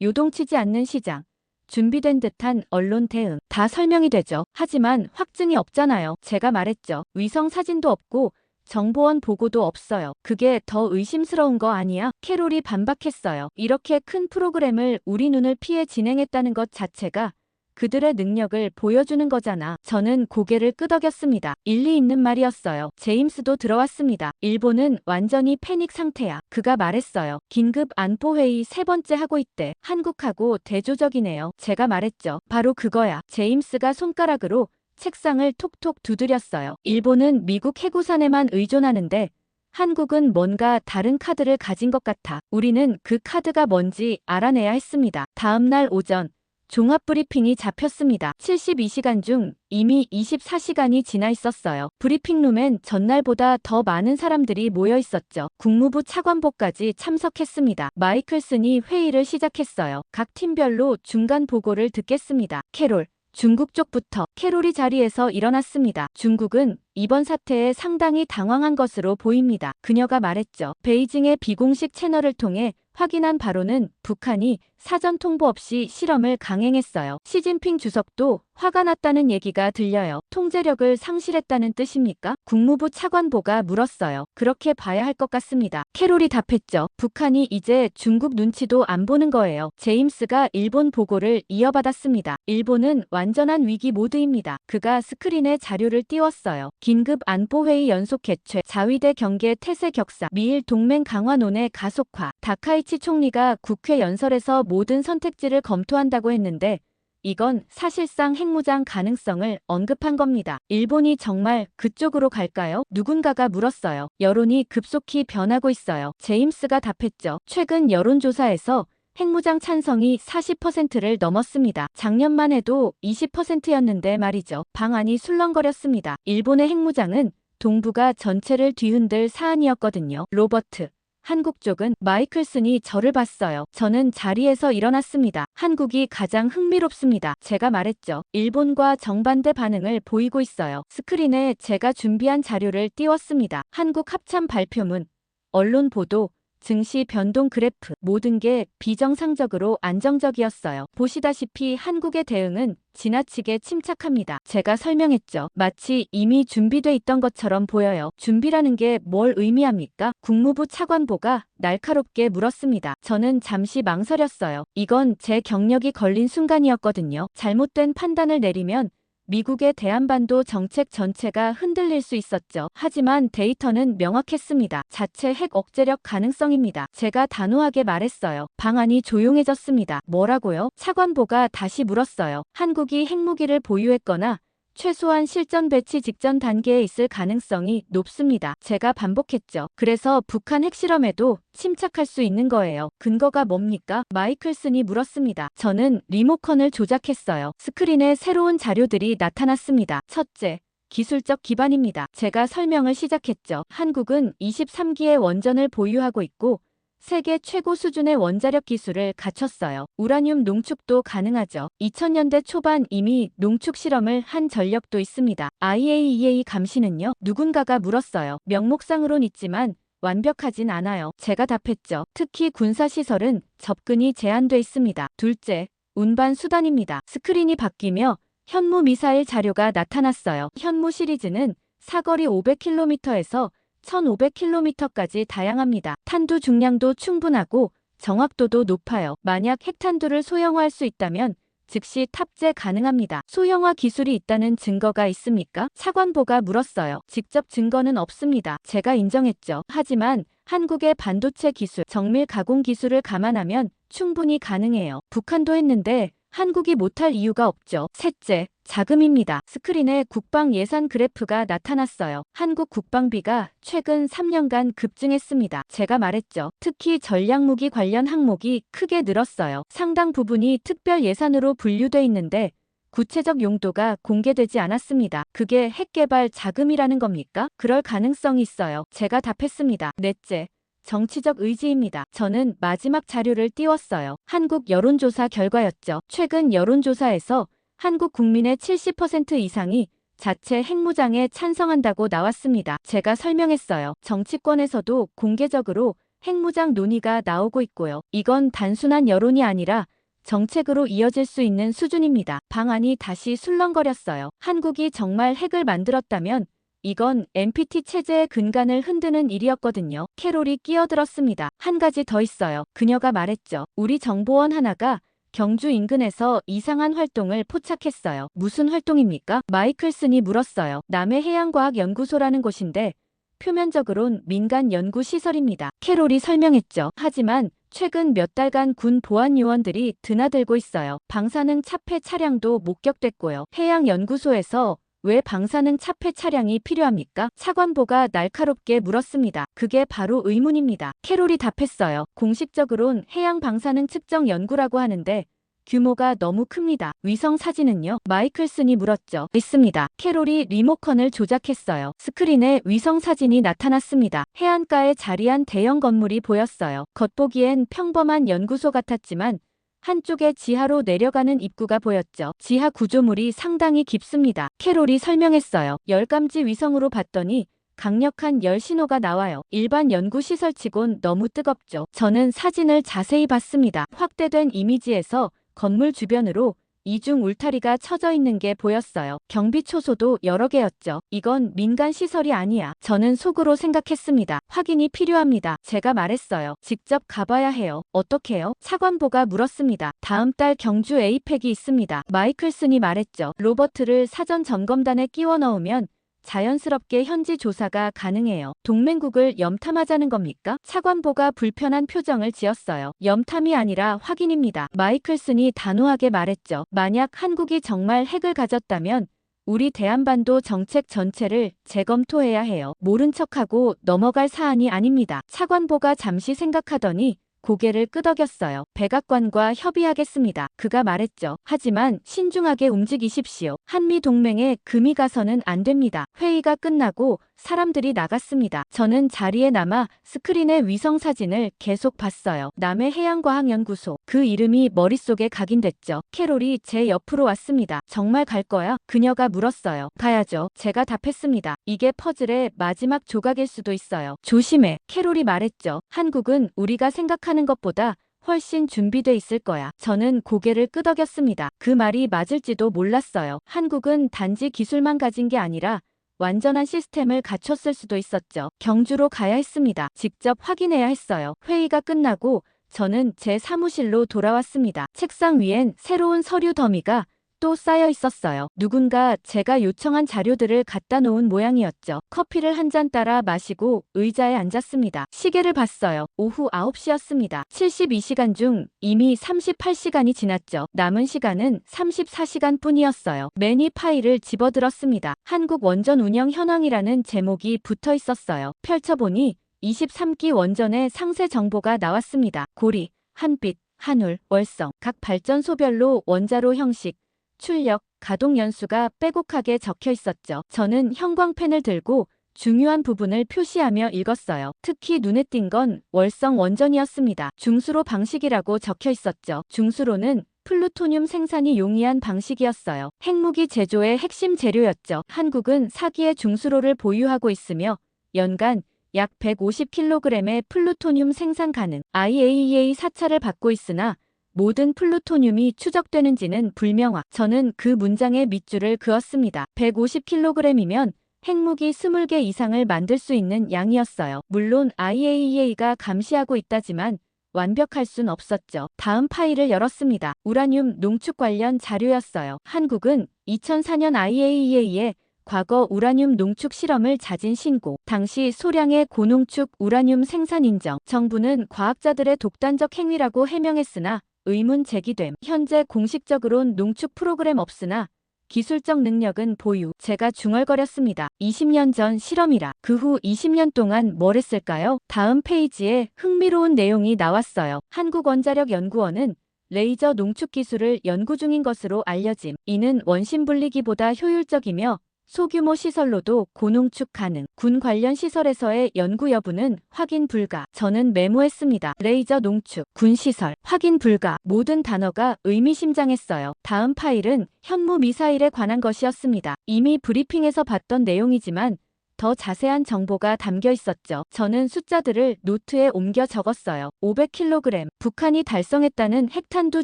요동치지 않는 시장, 준비된 듯한 언론 대응. 다 설명이 되죠. 하지만 확증이 없잖아요. 제가 말했죠. 위성 사진도 없고 정보원 보고도 없어요. 그게 더 의심스러운 거 아니야? 캐롤이 반박했어요. 이렇게 큰 프로그램을 우리 눈을 피해 진행했다는 것 자체가 그들의 능력을 보여주는 거잖아. 저는 고개를 끄덕였습니다. 일리 있는 말이었어요. 제임스도 들어왔습니다. 일본은 완전히 패닉 상태야. 그가 말했어요. 긴급 안보회의 3번째 하고 있대. 한국하고 대조적이네요. 제가 말했죠. 바로 그거야. 제임스가 손가락으로 책상을 톡톡 두드렸어요. 일본은 미국 해구산에만 의존하는데 한국은 뭔가 다른 카드를 가진 것 같아. 우리는 그 카드가 뭔지 알아내야 했습니다. 다음 날 오전 종합 브리핑이 잡혔습니다. 72시간 중 이미 24시간이 지나 있었어요. 브리핑룸엔 전날보다 더 많은 사람들이 모여 있었죠. 국무부 차관보까지 참석했습니다. 마이클슨이 회의를 시작했어요. 각 팀별로 중간 보고를 듣겠습니다. 캐롤, 중국 쪽부터. 캐롤이 자리에서 일어났습니다. 중국은 이번 사태에 상당히 당황한 것으로 보입니다. 그녀가 말했죠. 베이징의 비공식 채널을 통해 확인한 바로는 북한이 사전 통보 없이 실험을 강행했어요. 시진핑 주석도 화가 났다는 얘기가 들려요. 통제력을 상실했다는 뜻입니까? 국무부 차관보가 물었어요. 그렇게 봐야 할 것 같습니다. 캐롤이 답했죠. 북한이 이제 중국 눈치도 안 보는 거예요. 제임스가 일본 보고를 이어받았습니다. 일본은 완전한 위기 모드입니다. 그가 스크린에 자료를 띄웠어요. 긴급 안보회의 연속 개최, 자위대 경계 태세 격사, 미일 동맹 강화론의 가속화. 다카이치 총리가 국회 연설에서 모든 선택지를 검토한다고 했는데 이건 사실상 핵무장 가능성을 언급한 겁니다. 일본이 정말 그쪽으로 갈까요? 누군가가 물었어요. 여론이 급속히 변하고 있어요. 제임스가 답했죠. 최근 여론조사에서 핵무장 찬성이 40%를 넘었습니다. 작년만 해도 20%였는데 말이죠. 방안이 술렁거렸습니다. 일본의 핵무장은 동북아 전체를 뒤흔들 사안이었거든요. 로버트, 한국 쪽은 마이클슨이 저를 봤어요. 저는 자리에서 일어났습니다. 한국이 가장 흥미롭습니다. 제가 말했죠. 일본과 정반대 반응을 보이고 있어요. 스크린에 제가 준비한 자료를 띄웠습니다. 한국 합참 발표문, 언론 보도, 증시 변동 그래프, 모든 게 비정상적으로 안정적이었어요. 보시다시피 한국의 대응은 지나치게 침착합니다. 제가 설명했죠. 마치 이미 준비돼 있던 것처럼 보여요. 준비라는 게 뭘 의미합니까? 국무부 차관보가 날카롭게 물었습니다. 저는 잠시 망설였어요. 이건 제 경력이 걸린 순간이었거든요. 잘못된 판단을 내리면 미국의 대한반도 정책 전체가 흔들릴 수 있었죠. 하지만 데이터는 명확했습니다. 자체 핵 억제력 가능성입니다. 제가 단호하게 말했어요. 방안이 조용해졌습니다. 뭐라고요? 차관보가 다시 물었어요. 한국이 핵무기를 보유했거나 최소한 실전 배치 직전 단계에 있을 가능성이 높습니다. 제가 반복했죠. 그래서 북한 핵실험에도 침착할 수 있는 거예요. 근거가 뭡니까? 마이클슨이 물었습니다. 저는 리모컨을 조작했어요. 스크린에 새로운 자료들이 나타났습니다. 첫째, 기술적 기반입니다. 제가 설명을 시작했죠. 한국은 23기의 원전을 보유하고 있고 세계 최고 수준의 원자력 기술을 갖췄어요. 우라늄 농축도 가능하죠. 2000년대 초반 이미 농축 실험을 한 전력도 있습니다. IAEA 감시는요? 누군가가 물었어요. 명목상으론 있지만 완벽하진 않아요. 제가 답했죠. 특히 군사시설은 접근이 제한돼 있습니다. 둘째, 운반 수단입니다. 스크린이 바뀌며 현무 미사일 자료가 나타났어요. 현무 시리즈는 사거리 500km에서 1500km까지 다양합니다. 탄두 중량도 충분하고 정확도도 높아요. 만약 핵탄두를 소형화할 수 있다면 즉시 탑재 가능합니다. 소형화 기술이 있다는 증거가 있습니까? 차관보가 물었어요. 직접 증거는 없습니다. 제가 인정했죠. 하지만 한국의 반도체 기술, 정밀 가공 기술을 감안하면 충분히 가능해요. 북한도 했는데 한국이 못할 이유가 없죠. 셋째, 자금입니다. 스크린에 국방 예산 그래프가 나타났어요. 한국 국방비가 최근 3년간 급증했습니다. 제가 말했죠. 특히 전략무기 관련 항목이 크게 늘었어요. 상당 부분이 특별 예산으로 분류돼 있는데 구체적 용도가 공개되지 않았습니다. 그게 핵개발 자금이라는 겁니까? 그럴 가능성이 있어요. 제가 답했습니다. 넷째, 정치적 의지입니다. 저는 마지막 자료를 띄웠어요. 한국 여론조사 결과였죠. 최근 여론조사에서 한국 국민의 70% 이상이 자체 핵무장에 찬성한다고 나왔습니다. 제가 설명했어요. 정치권에서도 공개적으로 핵무장 논의가 나오고 있고요. 이건 단순한 여론이 아니라 정책으로 이어질 수 있는 수준입니다. 방안이 다시 술렁거렸어요. 한국이 정말 핵을 만들었다면 이건 NPT 체제의 근간을 흔드는 일이었거든요. 캐롤이 끼어들었습니다. 한 가지 더 있어요. 그녀가 말했죠. 우리 정보원 하나가 경주 인근에서 이상한 활동을 포착했어요. 무슨 활동입니까? 마이클슨이 물었어요. 남해해양과학연구소라는 곳인데 표면적으론 민간 연구시설입니다. 캐롤이 설명했죠. 하지만 최근 몇 달간 군 보안 요원들이 드나들고 있어요. 방사능 차폐 차량도 목격됐고요. 해양연구소에서 왜 방사능 차폐 차량이 필요합니까? 차관보가 날카롭게 물었습니다. 그게 바로 의문입니다. 캐롤이 답했어요. 공식적으론 해양 방사능 측정 연구라고 하는데 규모가 너무 큽니다. 위성 사진은요? 마이클슨이 물었죠. 있습니다. 캐롤이 리모컨을 조작했어요. 스크린에 위성 사진이 나타났습니다. 해안가에 자리한 대형 건물이 보였어요. 겉보기엔 평범한 연구소 같았지만 한쪽에 지하로 내려가는 입구가 보였죠. 지하 구조물이 상당히 깊습니다. 캐롤이 설명했어요. 열감지 위성으로 봤더니 강력한 열 신호가 나와요. 일반 연구시설치곤 너무 뜨겁죠. 저는 사진을 자세히 봤습니다. 확대된 이미지에서 건물 주변으로 이중 울타리가 쳐져 있는 게 보였어요. 경비 초소도 여러 개였죠. 이건 민간 시설이 아니야. 저는 속으로 생각했습니다. 확인이 필요합니다. 제가 말했어요. 직접 가봐야 해요. 어떻게요? 차관보가 물었습니다. 다음 달 경주 에이펙이 있습니다. 마이클슨이 말했죠. 로버트를 사전 점검단에 끼워 넣으면 자연스럽게 현지 조사가 가능해요. 동맹국을 염탐하자는 겁니까? 차관보가 불편한 표정을 지었어요. 염탐이 아니라 확인입니다. 마이클슨이 단호하게 말했죠. 만약 한국이 정말 핵을 가졌다면 우리 대한반도 정책 전체를 재검토해야 해요. 모른 척하고 넘어갈 사안이 아닙니다. 차관보가 잠시 생각하더니 고개를 끄덕였어요. 백악관과 협의하겠습니다. 그가 말했죠. 하지만 신중하게 움직이십시오. 한미 동맹에 금이 가서는 안 됩니다. 회의가 끝나고 사람들이 나갔습니다. 저는 자리에 남아 스크린의 위성 사진을 계속 봤어요. 남해해양과학연구소. 그 이름이 머릿속에 각인됐죠. 캐롤이 제 옆으로 왔습니다. 정말 갈 거야? 그녀가 물었어요. 가야죠. 제가 답했습니다. 이게 퍼즐의 마지막 조각일 수도 있어요. 조심해. 캐롤이 말했죠. 한국은 우리가 생각하는 것보다 훨씬 준비돼 있을 거야. 저는 고개를 끄덕였습니다. 그 말이 맞을지도 몰랐어요. 한국은 단지 기술만 가진 게 아니라 완전한 시스템을 갖췄을 수도 있었죠. 경주로 가야 했습니다. 직접 확인해야 했어요. 회의가 끝나고 저는 제 사무실로 돌아왔습니다. 책상 위엔 새로운 서류 더미가 또 쌓여 있었어요. 누군가 제가 요청한 자료들을 갖다 놓은 모양이었죠. 커피를 한 잔 따라 마시고 의자에 앉았습니다. 시계를 봤어요. 오후 9시였습니다. 72시간 중 이미 38시간이 지났죠. 남은 시간은 34시간 뿐이었어요. 매니 파일을 집어들었습니다. 한국 원전 운영 현황이라는 제목이 붙어 있었어요. 펼쳐보니 23기 원전의 상세 정보가 나왔습니다. 고리, 한빛, 한울, 월성, 각 발전소별로 원자로 형식, 출력, 가동 연수가 빼곡하게 적혀 있었죠. 저는 형광펜을 들고 중요한 부분을 표시하며 읽었어요. 특히 눈에 띈 건 월성 원전이었습니다. 중수로 방식이라고 적혀 있었죠. 중수로는 플루토늄 생산이 용이한 방식이었어요. 핵무기 제조의 핵심 재료였죠. 한국은 4기의 중수로를 보유하고 있으며 연간 약 150kg의 플루토늄 생산 가능. IAEA 사찰을 받고 있으나 모든 플루토늄이 추적되는지는 불명확. 저는 그 문장에 밑줄을 그었습니다. 150kg이면 핵무기 20개 이상을 만들 수 있는 양이었어요. 물론 IAEA가 감시하고 있다지만 완벽할 순 없었죠. 다음 파일을 열었습니다. 우라늄 농축 관련 자료였어요. 한국은 2004년 IAEA에 과거 우라늄 농축 실험을 자진 신고, 당시 소량의 고농축 우라늄 생산 인정, 정부는 과학자들의 독단적 행위라고 해명했으나 의문 제기됨. 현재 공식적으론 농축 프로그램 없으나 기술적 능력은 보유. 제가 중얼거렸습니다. 20년 전 실험이라. 그 후 20년 동안 뭘 했을까요? 다음 페이지에 흥미로운 내용이 나왔어요. 한국원자력연구원은 레이저 농축 기술을 연구 중인 것으로 알려짐. 이는 원심 분리기보다 효율적이며 소규모 시설로도 고농축 가능. 군 관련 시설에서의 연구 여부는 확인 불가. 저는 메모했습니다. 레이저 농축, 군 시설, 확인 불가. 모든 단어가 의미심장했어요. 다음 파일은 현무 미사일에 관한 것이었습니다. 이미 브리핑에서 봤던 내용이지만 더 자세한 정보가 담겨 있었죠. 저는 숫자들을 노트에 옮겨 적었어요. 500kg. 북한이 달성했다는 핵탄두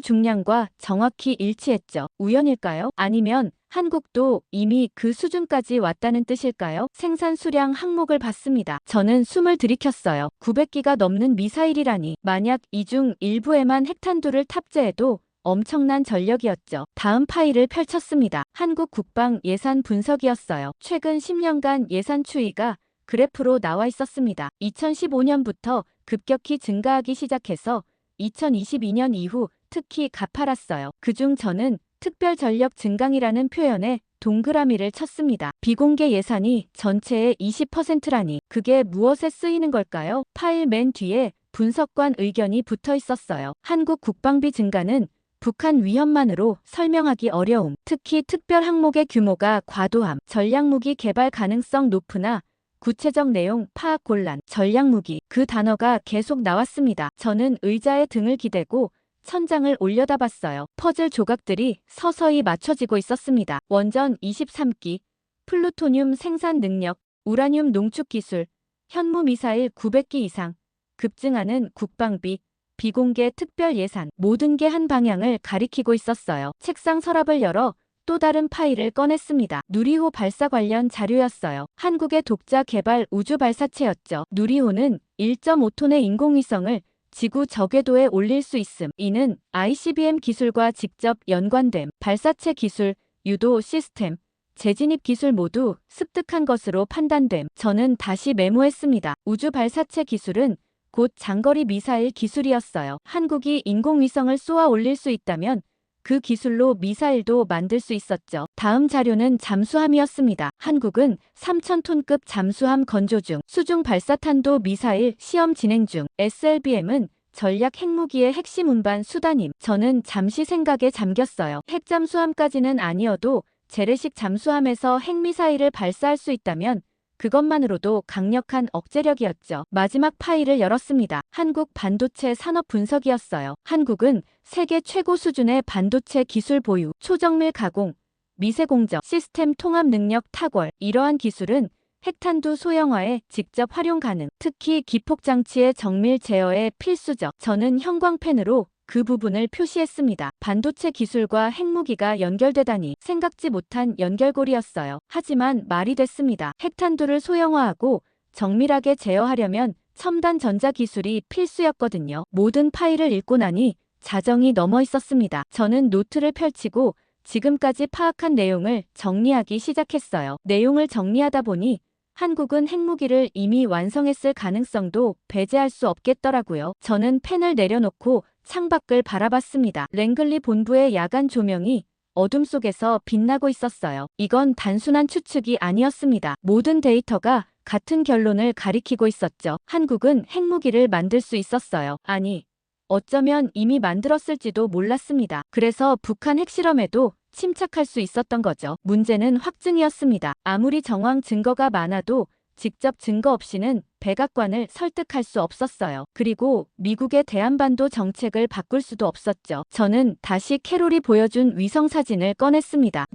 중량과 정확히 일치했죠. 우연일까요? 아니면 한국도 이미 그 수준까지 왔다는 뜻일까요? 생산 수량 항목을 봤습니다. 저는 숨을 들이켰어요. 900기가 넘는 미사일이라니. 만약 이 중 일부에만 핵탄두를 탑재해도 엄청난 전력이었죠. 다음 파일을 펼쳤습니다. 한국 국방 예산 분석이었어요. 최근 10년간 예산 추이가 그래프로 나와 있었습니다. 2015년부터 급격히 증가하기 시작해서 2022년 이후 특히 가팔랐어요. 그중 저는 특별 전력 증강이라는 표현에 동그라미를 쳤습니다. 비공개 예산이 전체의 20%라니. 그게 무엇에 쓰이는 걸까요? 파일 맨 뒤에 분석관 의견이 붙어 있었어요. 한국 국방비 증가는 북한 위협만으로 설명하기 어려움, 특히 특별 항목의 규모가 과도함, 전략무기 개발 가능성 높으나 구체적 내용 파악 곤란, 전략무기, 그 단어가 계속 나왔습니다. 저는 의자에 등을 기대고 천장을 올려다봤어요. 퍼즐 조각들이 서서히 맞춰지고 있었습니다. 원전 23기, 플루토늄 생산 능력, 우라늄 농축 기술, 현무 미사일 900기 이상, 급증하는 국방비, 비공개 특별 예산, 모든 게 한 방향을 가리키고 있었어요. 책상 서랍을 열어 또 다른 파일을 꺼냈습니다. 누리호 발사 관련 자료였어요. 한국의 독자 개발 우주 발사체였죠. 누리호는 1.5톤의 인공위성을 지구 저궤도에 올릴 수 있음. 이는 ICBM 기술과 직접 연관됨. 발사체 기술, 유도 시스템, 재진입 기술 모두 습득한 것으로 판단됨. 저는 다시 메모했습니다. 우주 발사체 기술은 곧 장거리 미사일 기술이었어요. 한국이 인공위성을 쏘아 올릴 수 있다면 그 기술로 미사일도 만들 수 있었죠. 다음 자료는 잠수함이었습니다. 한국은 3,000톤급 잠수함 건조 중, 수중 발사탄도 미사일 시험 진행 중, SLBM은 전략 핵무기의 핵심 운반 수단임. 저는 잠시 생각에 잠겼어요. 핵잠수함까지는 아니어도 재래식 잠수함에서 핵미사일을 발사할 수 있다면 그것만으로도 강력한 억제력이었죠. 마지막 파일을 열었습니다. 한국 반도체 산업 분석이었어요. 한국은 세계 최고 수준의 반도체 기술 보유, 초정밀 가공, 미세 공정, 시스템 통합 능력 탁월. 이러한 기술은 핵탄두 소형화에 직접 활용 가능. 특히 기폭장치의 정밀 제어에 필수적. 저는 형광펜으로 그 부분을 표시했습니다. 반도체 기술과 핵무기가 연결되다니 생각지 못한 연결고리였어요. 하지만 말이 됐습니다. 핵탄두를 소형화하고 정밀하게 제어하려면 첨단 전자기술이 필수였거든요. 모든 파일을 읽고 나니 자정이 넘어 있었습니다. 저는 노트를 펼치고 지금까지 파악한 내용을 정리하기 시작했어요. 내용을 정리하다 보니 한국은 핵무기를 이미 완성했을 가능성도 배제할 수 없겠더라고요. 저는 펜을 내려놓고 창밖을 바라봤습니다. 랭글리 본부의 야간 조명이 어둠 속에서 빛나고 있었어요. 이건 단순한 추측이 아니었습니다. 모든 데이터가 같은 결론을 가리키고 있었죠. 한국은 핵무기를 만들 수 있었어요. 아니, 어쩌면 이미 만들었을지도 몰랐습니다. 그래서 북한 핵실험에도 침착할 수 있었던 거죠. 문제는 확증이었습니다. 아무리 정황 증거가 많아도 직접 증거 없이는 백악관을 설득할 수 없었어요. 그리고 미국의 대한반도 정책을 바꿀 수도 없었죠. 저는 다시 캐롤이 보여준 위성사진을 꺼냈습니다.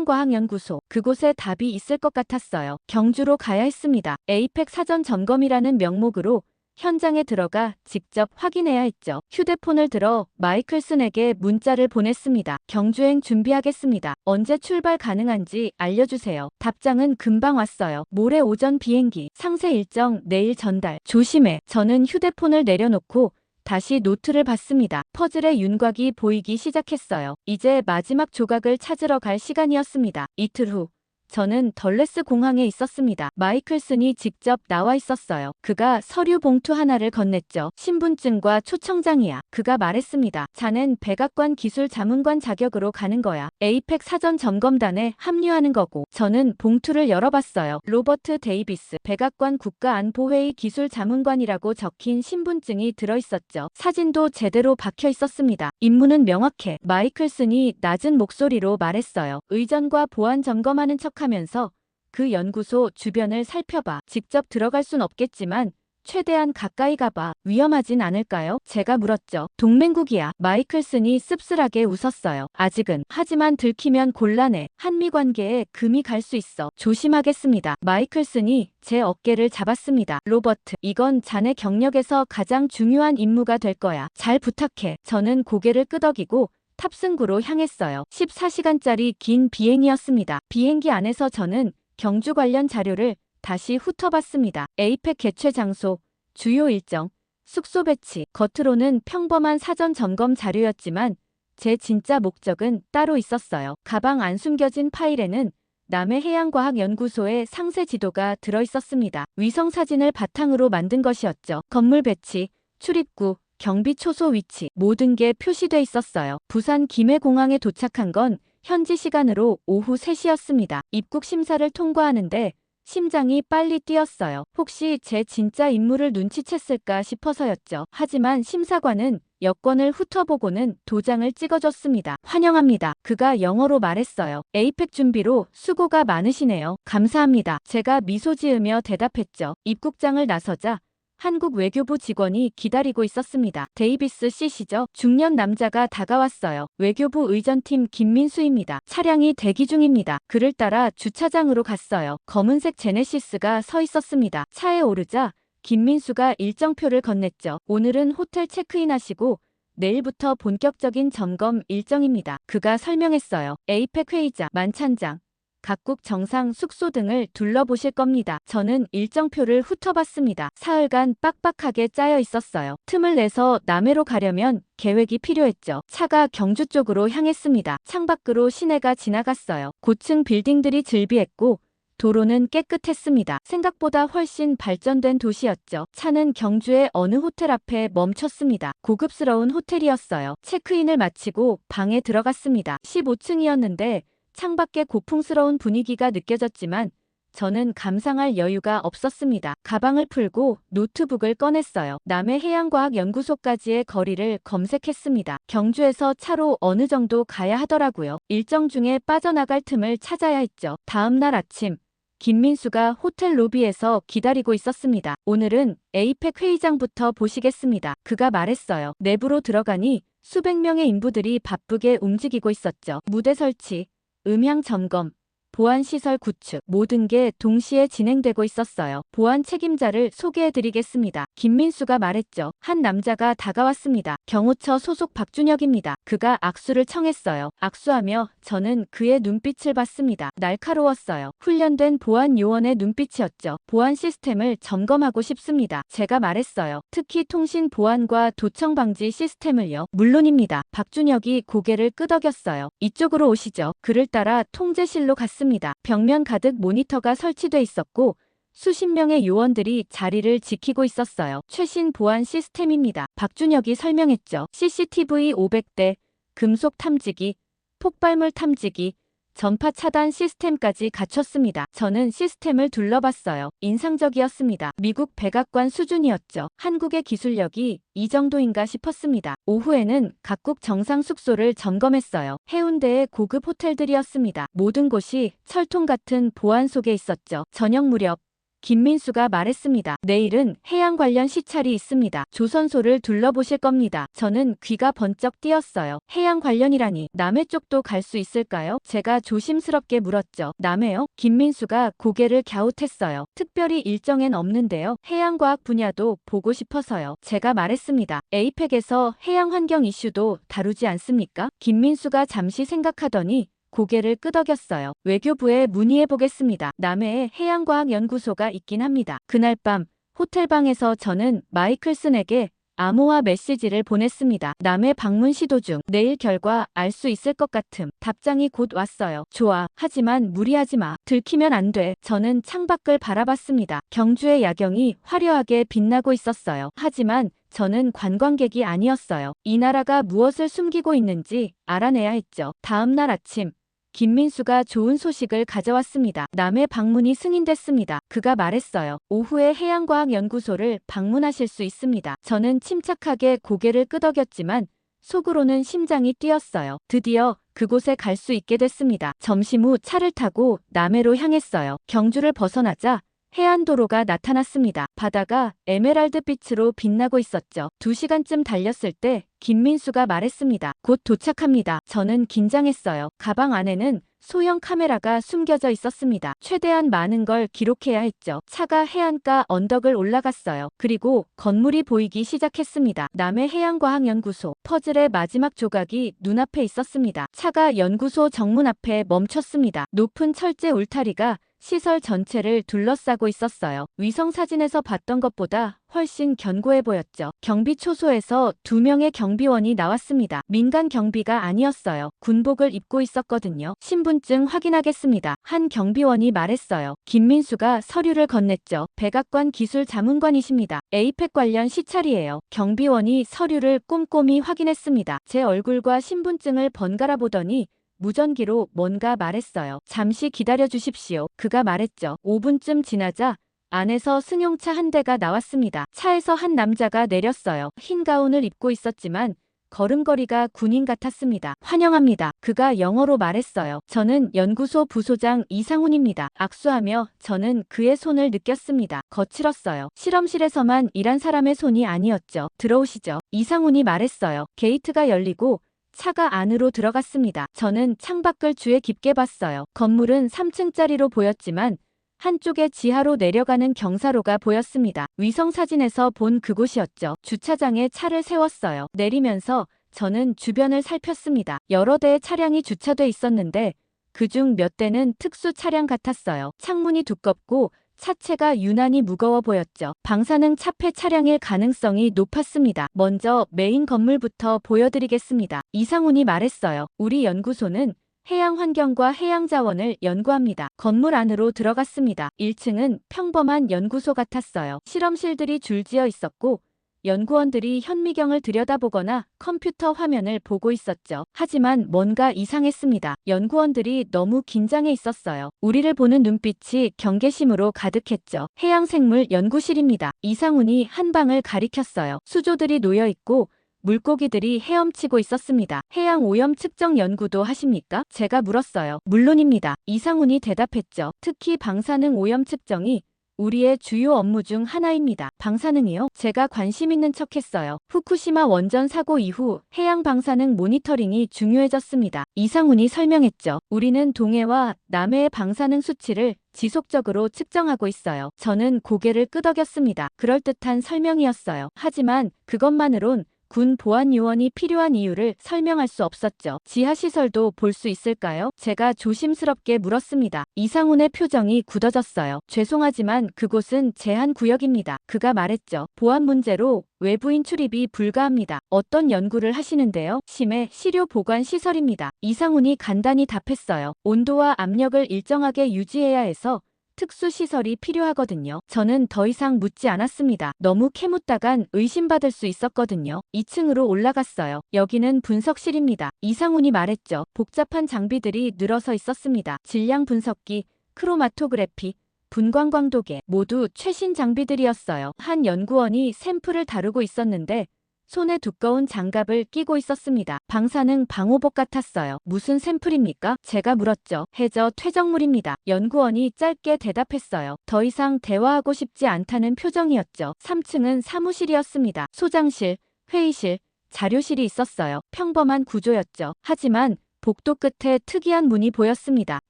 남해해양과학연구소. 그곳에 답이 있을 것 같았어요. 경주로 가야 했습니다. 에이펙 사전 점검이라는 명목으로 현장에 들어가 직접 확인해야 했죠. 휴대폰을 들어 마이클슨에게 문자를 보냈습니다. 경주행 준비하겠습니다. 언제 출발 가능한지 알려주세요. 답장은 금방 왔어요. 모레 오전 비행기. 상세 일정 내일 전달. 조심해. 저는 휴대폰을 내려놓고 다시 노트를 봤습니다. 퍼즐의 윤곽이 보이기 시작했어요. 이제 마지막 조각을 찾으러 갈 시간이었습니다. 이틀 후. 저는 덜레스 공항에 있었습니다. 마이클슨이 직접 나와 있었어요. 그가 서류 봉투 하나를 건넸죠. 신분증과 초청장이야. 그가 말했습니다. 자넨 백악관 기술 자문관 자격으로 가는 거야. 에이펙 사전 점검단에 합류하는 거고. 저는 봉투를 열어봤어요. 로버트 데이비스 백악관 국가안보회의 기술 자문관이라고 적힌 신분증이 들어있었죠. 사진도 제대로 박혀 있었습니다. 임무는 명확해. 마이클슨이 낮은 목소리로 말했어요. 의전과 보안 점검하는 척하면서 그 연구소 주변을 살펴봐. 직접 들어갈 순 없겠지만 최대한 가까이 가봐. 위험하진 않을까요? 제가 물었죠. 동맹국이야. 마이클슨이 씁쓸하게 웃었어요. 아직은. 하지만 들키면 곤란해. 한미 관계에 금이 갈 수 있어. 조심하겠습니다. 마이클슨이 제 어깨를 잡았습니다. 로버트, 이건 자네 경력에서 가장 중요한 임무가 될 거야. 잘 부탁해. 저는 고개를 끄덕이고 탑승구로 향했어요. 14시간짜리 긴 비행이었습니다. 비행기 안에서 저는 경주 관련 자료를 다시 훑어봤습니다. 에이펙 개최 장소, 주요 일정, 숙소 배치. 겉으로는 평범한 사전 점검 자료였지만 제 진짜 목적은 따로 있었어요. 가방 안 숨겨진 파일에는 남해해양과학연구소의 상세 지도가 들어있었습니다. 위성사진을 바탕으로 만든 것이었죠. 건물 배치, 출입구, 경비 초소 위치, 모든 게 표시돼 있었어요. 부산 김해공항에 도착한 건 현지 시간으로 오후 3시였습니다. 입국 심사를 통과하는데 심장이 빨리 뛰었어요. 혹시 제 진짜 임무를 눈치챘을까 싶어서였죠. 하지만 심사관은 여권을 훑어보고는 도장을 찍어줬습니다. 환영합니다. 그가 영어로 말했어요. 에이펙 준비로 수고가 많으시네요. 감사합니다. 제가 미소 지으며 대답했죠. 입국장을 나서자 한국 외교부 직원이 기다리고 있었습니다. 데이비스 씨시죠? 중년 남자가 다가왔어요. 외교부 의전팀 김민수입니다. 차량이 대기 중입니다. 그를 따라 주차장으로 갔어요. 검은색 제네시스가 서 있었습니다. 차에 오르자 김민수가 일정표를 건넸죠. 오늘은 호텔 체크인하시고 내일부터 본격적인 점검 일정입니다. 그가 설명했어요. 에이펙 회의자, 만찬장, 각국 정상 숙소 등을 둘러보실 겁니다. 저는 일정표를 훑어봤습니다. 사흘간 빡빡하게 짜여 있었어요. 틈을 내서 남해로 가려면 계획이 필요했죠. 차가 경주 쪽으로 향했습니다. 창밖으로 시내가 지나갔어요. 고층 빌딩들이 즐비했고 도로는 깨끗했습니다. 생각보다 훨씬 발전된 도시였죠. 차는 경주의 어느 호텔 앞에 멈췄습니다. 고급스러운 호텔이었어요. 체크인을 마치고 방에 들어갔습니다. 15층이었는데 창밖의 고풍스러운 분위기가 느껴졌지만 저는 감상할 여유가 없었습니다. 가방을 풀고 노트북을 꺼냈어요. 남해해양과학연구소까지의 거리를 검색했습니다. 경주에서 차로 어느 정도 가야 하더라고요. 일정 중에 빠져나갈 틈을 찾아야 했죠. 다음 날 아침 김민수가 호텔 로비에서 기다리고 있었습니다. 오늘은 에이펙 회의장부터 보시겠습니다. 그가 말했어요. 내부로 들어가니 수백 명의 인부들이 바쁘게 움직이고 있었죠. 무대 설치, 음향 점검, 보안시설 구축, 모든 게 동시에 진행되고 있었어요. 보안 책임자를 소개해드리겠습니다. 김민수가 말했죠. 한 남자가 다가왔습니다. 경호처 소속 박준혁입니다. 그가 악수를 청했어요. 악수하며 저는 그의 눈빛을 봤습니다. 날카로웠어요. 훈련된 보안 요원의 눈빛이었죠. 보안 시스템을 점검하고 싶습니다. 제가 말했어요. 특히 통신 보안과 도청 방지 시스템을요. 물론입니다. 박준혁이 고개를 끄덕였어요. 이쪽으로 오시죠. 그를 따라 통제실로 갔습니다. 벽면 가득 모니터가 설치돼 있었고 수십 명의 요원들이 자리를 지키고 있었어요. 최신 보안 시스템입니다. 박준혁이 설명했죠. CCTV 500대, 금속 탐지기, 폭발물 탐지기, 전파 차단 시스템까지 갖췄습니다. 저는 시스템을 둘러봤어요. 인상적이었습니다. 미국 백악관 수준이었죠. 한국의 기술력이 이 정도인가 싶었습니다. 오후에는 각국 정상 숙소를 점검했어요. 해운대의 고급 호텔들이었습니다. 모든 곳이 철통 같은 보안 속에 있었죠. 저녁 무렵 김민수가 말했습니다. 내일은 해양 관련 시찰이 있습니다. 조선소를 둘러보실 겁니다. 저는 귀가 번쩍 뛰었어요. 해양 관련이라니 남해 쪽도 갈 수 있을까요? 제가 조심스럽게 물었죠. 남해요? 김민수가 고개를 갸웃했어요. 특별히 일정엔 없는데요. 해양과학 분야도 보고 싶어서요. 제가 말했습니다. 에이펙에서 해양 환경 이슈도 다루지 않습니까? 김민수가 잠시 생각하더니 고개를 끄덕였어요. 외교부에 문의해보겠습니다. 남해에 해양과학연구소가 있긴 합니다. 그날 밤 호텔방에서 저는 마이클슨에게 암호화 메시지를 보냈습니다. 남해 방문 시도 중. 내일 결과 알 수 있을 것 같음. 답장이 곧 왔어요. 좋아. 하지만 무리하지 마. 들키면 안 돼. 저는 창밖을 바라봤습니다. 경주의 야경이 화려하게 빛나고 있었어요. 하지만 저는 관광객이 아니었어요. 이 나라가 무엇을 숨기고 있는지 알아내야 했죠. 다음 날 아침 김민수가 좋은 소식을 가져왔습니다. 남해 방문이 승인됐습니다. 그가 말했어요. 오후에 해양과학연구소를 방문하실 수 있습니다. 저는 침착하게 고개를 끄덕였지만 속으로는 심장이 뛰었어요. 드디어 그곳에 갈 수 있게 됐습니다. 점심 후 차를 타고 남해로 향했어요. 경주를 벗어나자 해안도로가 나타났습니다. 바다가 에메랄드빛으로 빛나고 있었죠. 2시간쯤 달렸을 때 김민수가 말했습니다. 곧 도착합니다. 저는 긴장했어요. 가방 안에는 소형 카메라가 숨겨져 있었습니다. 최대한 많은 걸 기록해야 했죠. 차가 해안가 언덕을 올라갔어요. 그리고 건물이 보이기 시작했습니다. 남해 해양과학연구소. 퍼즐의 마지막 조각이 눈앞에 있었습니다. 차가 연구소 정문 앞에 멈췄습니다. 높은 철제 울타리가 시설 전체를 둘러싸고 있었어요. 위성 사진에서 봤던 것보다 훨씬 견고해 보였죠. 경비 초소에서 2명의 경비원이 나왔습니다. 민간 경비가 아니었어요. 군복을 입고 있었거든요. 신분증 확인하겠습니다. 한 경비원이 말했어요. 김민수가 서류를 건넸죠. 백악관 기술자문관이십니다. 에이펙 관련 시찰이에요. 경비원이 서류를 꼼꼼히 확인했습니다. 제 얼굴과 신분증을 번갈아 보더니 무전기로 뭔가 말했어요. 잠시 기다려 주십시오. 그가 말했죠. 5분쯤 지나자 안에서 승용차 한 대가 나왔습니다. 차에서 한 남자가 내렸어요. 흰 가운을 입고 있었지만 걸음걸이가 군인 같았습니다. 환영합니다. 그가 영어로 말했어요. 저는 연구소 부소장 이상훈입니다. 악수하며 저는 그의 손을 느꼈습니다. 거칠었어요. 실험실에서만 일한 사람의 손이 아니었죠. 들어오시죠. 이상훈이 말했어요. 게이트가 열리고 차가 안으로 들어갔습니다. 저는 창밖을 주의 깊게 봤어요. 건물은 3층짜리로 보였지만 한쪽에 지하로 내려가는 경사로가 보였습니다. 위성 사진에서 본 그곳이었죠. 주차장에 차를 세웠어요. 내리면서 저는 주변을 살폈습니다. 여러 대의 차량이 주차돼 있었는데 그중 몇 대는 특수 차량 같았어요. 창문이 두껍고 차체가 유난히 무거워 보였죠. 방사능 차폐 차량일 가능성이 높았습니다. 먼저 메인 건물부터 보여드리겠습니다. 이상훈이 말했어요. 우리 연구소는 해양 환경과 해양 자원을 연구합니다. 건물 안으로 들어갔습니다. 1층은 평범한 연구소 같았어요. 실험실들이 줄지어 있었고 연구원들이 현미경을 들여다보거나 컴퓨터 화면을 보고 있었죠. 하지만 뭔가 이상했습니다. 연구원들이 너무 긴장해 있었어요. 우리를 보는 눈빛이 경계심으로 가득했죠. 해양생물 연구실입니다. 이상훈이 한 방을 가리켰어요. 수조들이 놓여 있고 물고기들이 헤엄치고 있었습니다. 해양 오염 측정 연구도 하십니까? 제가 물었어요. 물론입니다. 이상훈이 대답했죠. 특히 방사능 오염 측정이 우리의 주요 업무 중 하나입니다. 방사능이요? 제가 관심 있는 척했어요. 후쿠시마 원전 사고 이후 해양 방사능 모니터링이 중요해졌습니다. 이상훈이 설명했죠. 우리는 동해와 남해의 방사능 수치를 지속적으로 측정하고 있어요. 저는 고개를 끄덕였습니다. 그럴듯한 설명이었어요. 하지만 그것만으론 군 보안 요원이 필요한 이유를 설명할 수 없었죠. 지하시설도 볼 수 있을까요? 제가 조심스럽게 물었습니다. 이상훈의 표정이 굳어졌어요. 죄송하지만 그곳은 제한 구역입니다. 그가 말했죠. 보안 문제로 외부인 출입이 불가합니다. 어떤 연구를 하시는데요? 심해 시료 보관 시설입니다. 이상훈이 간단히 답했어요. 온도와 압력을 일정하게 유지해야 해서 특수시설이 필요하거든요. 저는 더 이상 묻지 않았습니다. 너무 캐묻다간 의심받을 수 있었거든요. 2층으로 올라갔어요. 여기는 분석실입니다. 이상훈이 말했죠. 복잡한 장비들이 늘어서 있었습니다. 질량 분석기, 크로마토그래피, 분광광도계 모두 최신 장비들이었어요. 한 연구원이 샘플을 다루고 있었는데 손에 두꺼운 장갑을 끼고 있었습니다. 방사능 방호복 같았어요. 무슨 샘플입니까? 제가 물었죠. 해저 퇴적물입니다. 연구원이 짧게 대답했어요. 더 이상 대화하고 싶지 않다는 표정이었죠. 3층은 사무실이었습니다. 소장실, 회의실, 자료실이 있었어요. 평범한 구조였죠. 하지만 복도 끝에 특이한 문이 보였습니다.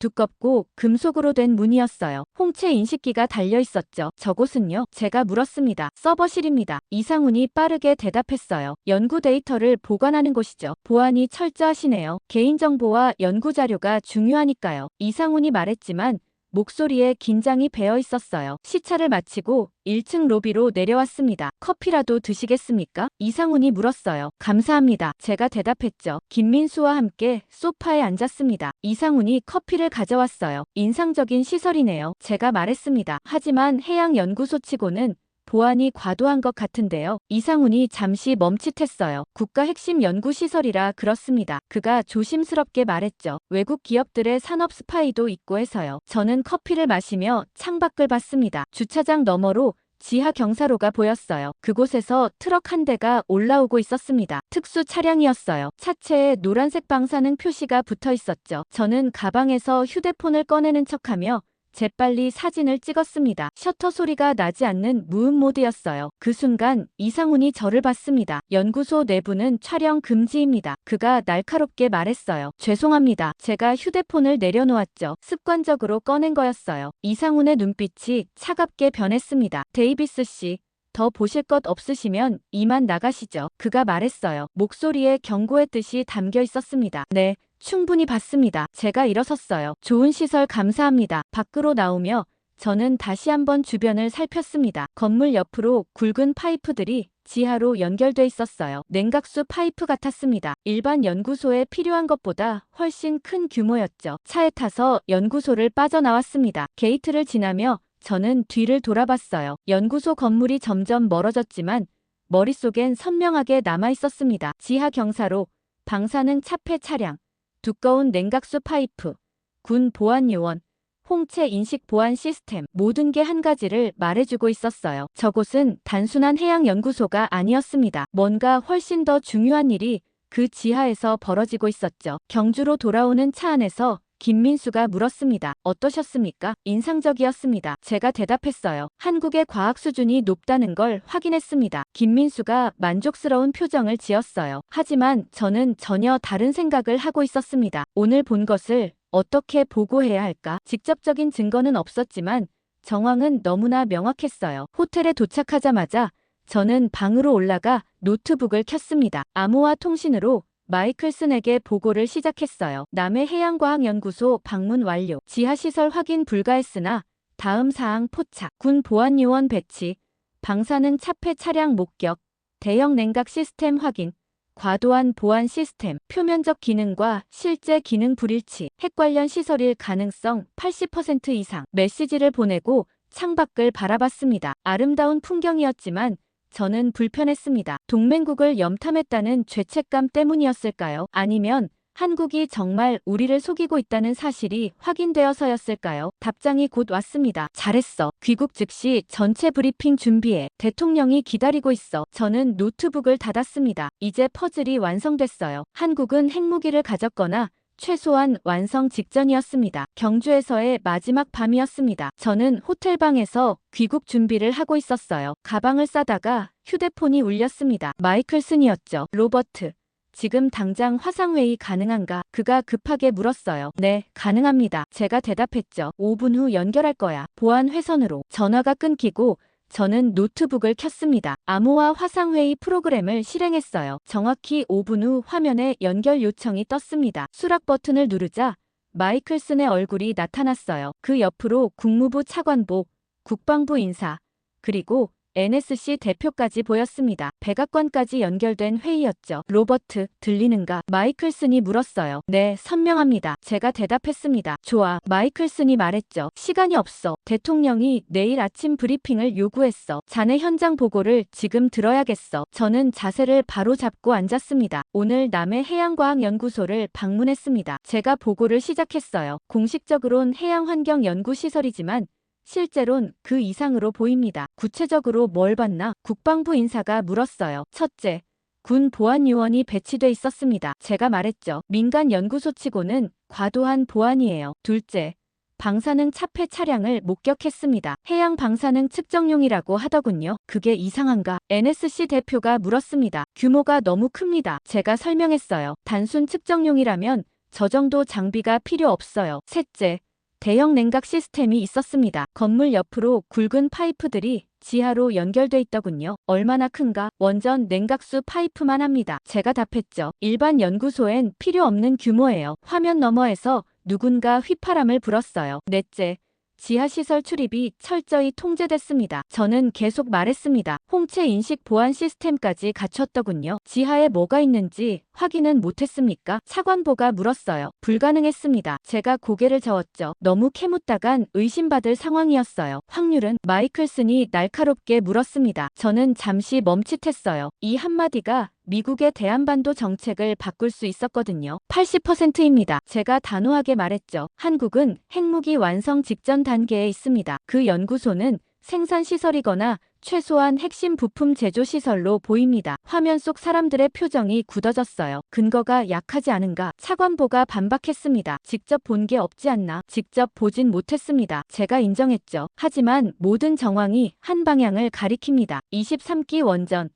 두껍고 금속으로 된 문이었어요. 홍채 인식기가 달려 있었죠. 저곳은요? 제가 물었습니다. 서버실입니다. 이상훈이 빠르게 대답했어요. 연구 데이터를 보관하는 곳이죠. 보안이 철저하시네요. 개인정보와 연구 자료가 중요하니까요. 이상훈이 말했지만 목소리에 긴장이 배어 있었어요. 시차를 마치고 1층 로비로 내려왔습니다. 커피라도 드시겠습니까? 이상훈이 물었어요. 감사합니다. 제가 대답했죠. 김민수와 함께 소파에 앉았습니다. 이상훈이 커피를 가져왔어요. 인상적인 시설이네요. 제가 말했습니다. 하지만 해양연구소치고는 보안이 과도한 것 같은데요. 이상훈이 잠시 멈칫했어요. 국가 핵심 연구시설이라 그렇습니다. 그가 조심스럽게 말했죠. 외국 기업들의 산업 스파이도 있고 해서요. 저는 커피를 마시며 창밖을 봤습니다. 주차장 너머로 지하 경사로가 보였어요. 그곳에서 트럭 한 대가 올라오고 있었습니다. 특수 차량이었어요. 차체에 노란색 방사능 표시가 붙어 있었죠. 저는 가방에서 휴대폰을 꺼내는 척하며 재빨리 사진을 찍었습니다. 셔터 소리가 나지 않는 무음 모드였어요. 그 순간 이상훈이 저를 봤습니다. 연구소 내부는 촬영 금지입니다. 그가 날카롭게 말했어요. 죄송합니다. 제가 휴대폰을 내려놓았죠. 습관적으로 꺼낸 거였어요. 이상훈의 눈빛이 차갑게 변했습니다. 데이비스 씨. 더 보실 것 없으시면 이만 나가시죠. 그가 말했어요. 목소리에 경고의 뜻이 담겨 있었습니다. 네. 충분히 봤습니다. 제가 일어섰어요. 좋은 시설 감사합니다. 밖으로 나오며 저는 다시 한번 주변을 살폈습니다. 건물 옆으로 굵은 파이프들이 지하로 연결돼 있었어요. 냉각수 파이프 같았습니다. 일반 연구소에 필요한 것보다 훨씬 큰 규모였죠. 차에 타서 연구소를 빠져나왔습니다. 게이트를 지나며 저는 뒤를 돌아봤어요. 연구소 건물이 점점 멀어졌지만 머릿속엔 선명하게 남아 있었습니다. 지하 경사로, 방사능 차폐 차량, 두꺼운 냉각수 파이프, 군 보안 요원, 홍채 인식 보안 시스템, 모든 게 한 가지를 말해주고 있었어요. 저곳은 단순한 해양연구소가 아니었습니다. 뭔가 훨씬 더 중요한 일이 그 지하에서 벌어지고 있었죠. 경주로 돌아오는 차 안에서 김민수가 물었습니다. 어떠셨습니까? 인상적이었습니다. 제가 대답했어요. 한국의 과학 수준이 높다는 걸 확인했습니다. 김민수가 만족스러운 표정을 지었어요. 하지만 저는 전혀 다른 생각을 하고 있었습니다. 오늘 본 것을 어떻게 보고해야 할까? 직접적인 증거는 없었지만 정황은 너무나 명확했어요. 호텔에 도착하자마자 저는 방으로 올라가 노트북을 켰습니다. 암호화 통신으로 마이클슨에게 보고를 시작했어요. 남해해양과학연구소 방문 완료. 지하시설 확인 불가했으나 다음 사항 포착. 군 보안요원 배치. 방사능 차폐 차량 목격. 대형 냉각 시스템 확인. 과도한 보안 시스템. 표면적 기능과 실제 기능 불일치. 핵 관련 시설일 가능성 80% 이상. 메시지를 보내고 창밖을 바라봤습니다. 아름다운 풍경이었지만 저는 불편했습니다. 동맹국을 염탐했다는 죄책감 때문이었을까요? 아니면 한국이 정말 우리를 속이고 있다는 사실이 확인되어서였을까요? 답장이 곧 왔습니다. 잘했어. 귀국 즉시 전체 브리핑 준비해. 대통령이 기다리고 있어. 저는 노트북을 닫았습니다. 이제 퍼즐이 완성됐어요. 한국은 핵무기를 가졌거나 최소한 완성 직전이었습니다. 경주에서의 마지막 밤이었습니다. 저는 호텔방에서 귀국 준비를 하고 있었어요. 가방을 싸다가 휴대폰이 울렸습니다. 마이클슨이었죠. 로버트, 지금 당장 화상회의 가능한가? 그가 급하게 물었어요. 네, 가능합니다. 제가 대답했죠. 5분 후 연결할 거야. 보안 회선으로. 전화가 끊기고 저는 노트북을 켰습니다. 암호화 화상회의 프로그램을 실행했어요. 정확히 5분 후 화면에 연결 요청이 떴습니다. 수락 버튼을 누르자 마이클슨의 얼굴이 나타났어요. 그 옆으로 국무부 차관보, 국방부 인사, 그리고 NSC 대표까지 보였습니다. 백악관까지 연결된 회의였죠. 로버트, 들리는가? 마이클슨이 물었어요. 네, 선명합니다. 제가 대답했습니다. 좋아. 마이클슨이 말했죠. 시간이 없어. 대통령이 내일 아침 브리핑을 요구했어. 자네 현장 보고를 지금 들어야겠어. 저는 자세를 바로 잡고 앉았습니다. 오늘 남해해양과학연구소를 방문했습니다. 제가 보고를 시작했어요. 공식적으론 해양환경연구시설이지만 실제론 그 이상으로 보입니다. 구체적으로 뭘 봤나? 국방부 인사가 물었어요. 첫째, 군 보안요원이 배치돼 있었습니다. 제가 말했죠. 민간 연구소치고는 과도한 보안이에요. 둘째, 방사능 차폐 차량을 목격했습니다. 해양 방사능 측정용이라고 하더군요. 그게 이상한가? NSC 대표가 물었습니다. 규모가 너무 큽니다. 제가 설명했어요. 단순 측정용이라면 저 정도 장비가 필요 없어요. 셋째, 대형 냉각 시스템이 있었습니다. 건물 옆으로 굵은 파이프들이 지하로 연결돼 있더군요. 얼마나 큰가? 원전 냉각수 파이프만 합니다. 제가 답했죠. 일반 연구소엔 필요 없는 규모예요. 화면 너머에서 누군가 휘파람을 불었어요. 넷째, 지하시설 출입이 철저히 통제됐습니다. 저는 계속 말했습니다. 홍채 인식 보안 시스템까지 갖췄더군요. 지하에 뭐가 있는지 확인은 못했습니까? 차관보가 물었어요. 불가능했습니다. 제가 고개를 저었죠. 너무 캐묻다간 의심받을 상황이었어요. 확률은? 마이클슨이 날카롭게 물었습니다. 저는 잠시 멈칫했어요. 이 한마디가 미국의 대한반도 정책을 바꿀 수 있었거든요. 80%입니다. 제가 단호하게 말했죠. 한국은 핵무기 완성 직전 단계에 있습니다. 그 연구소는 생산시설이거나 최소한 핵심 부품 제조시설로 보입니다. 화면 속 사람들의 표정이 굳어졌어요. 근거가 약하지 않은가? 차관보가 반박했습니다. 직접 본 게 없지 않나? 직접 보진 못했습니다. 제가 인정했죠. 하지만 모든 정황이 한 방향을 가리킵니다. 23기 원전,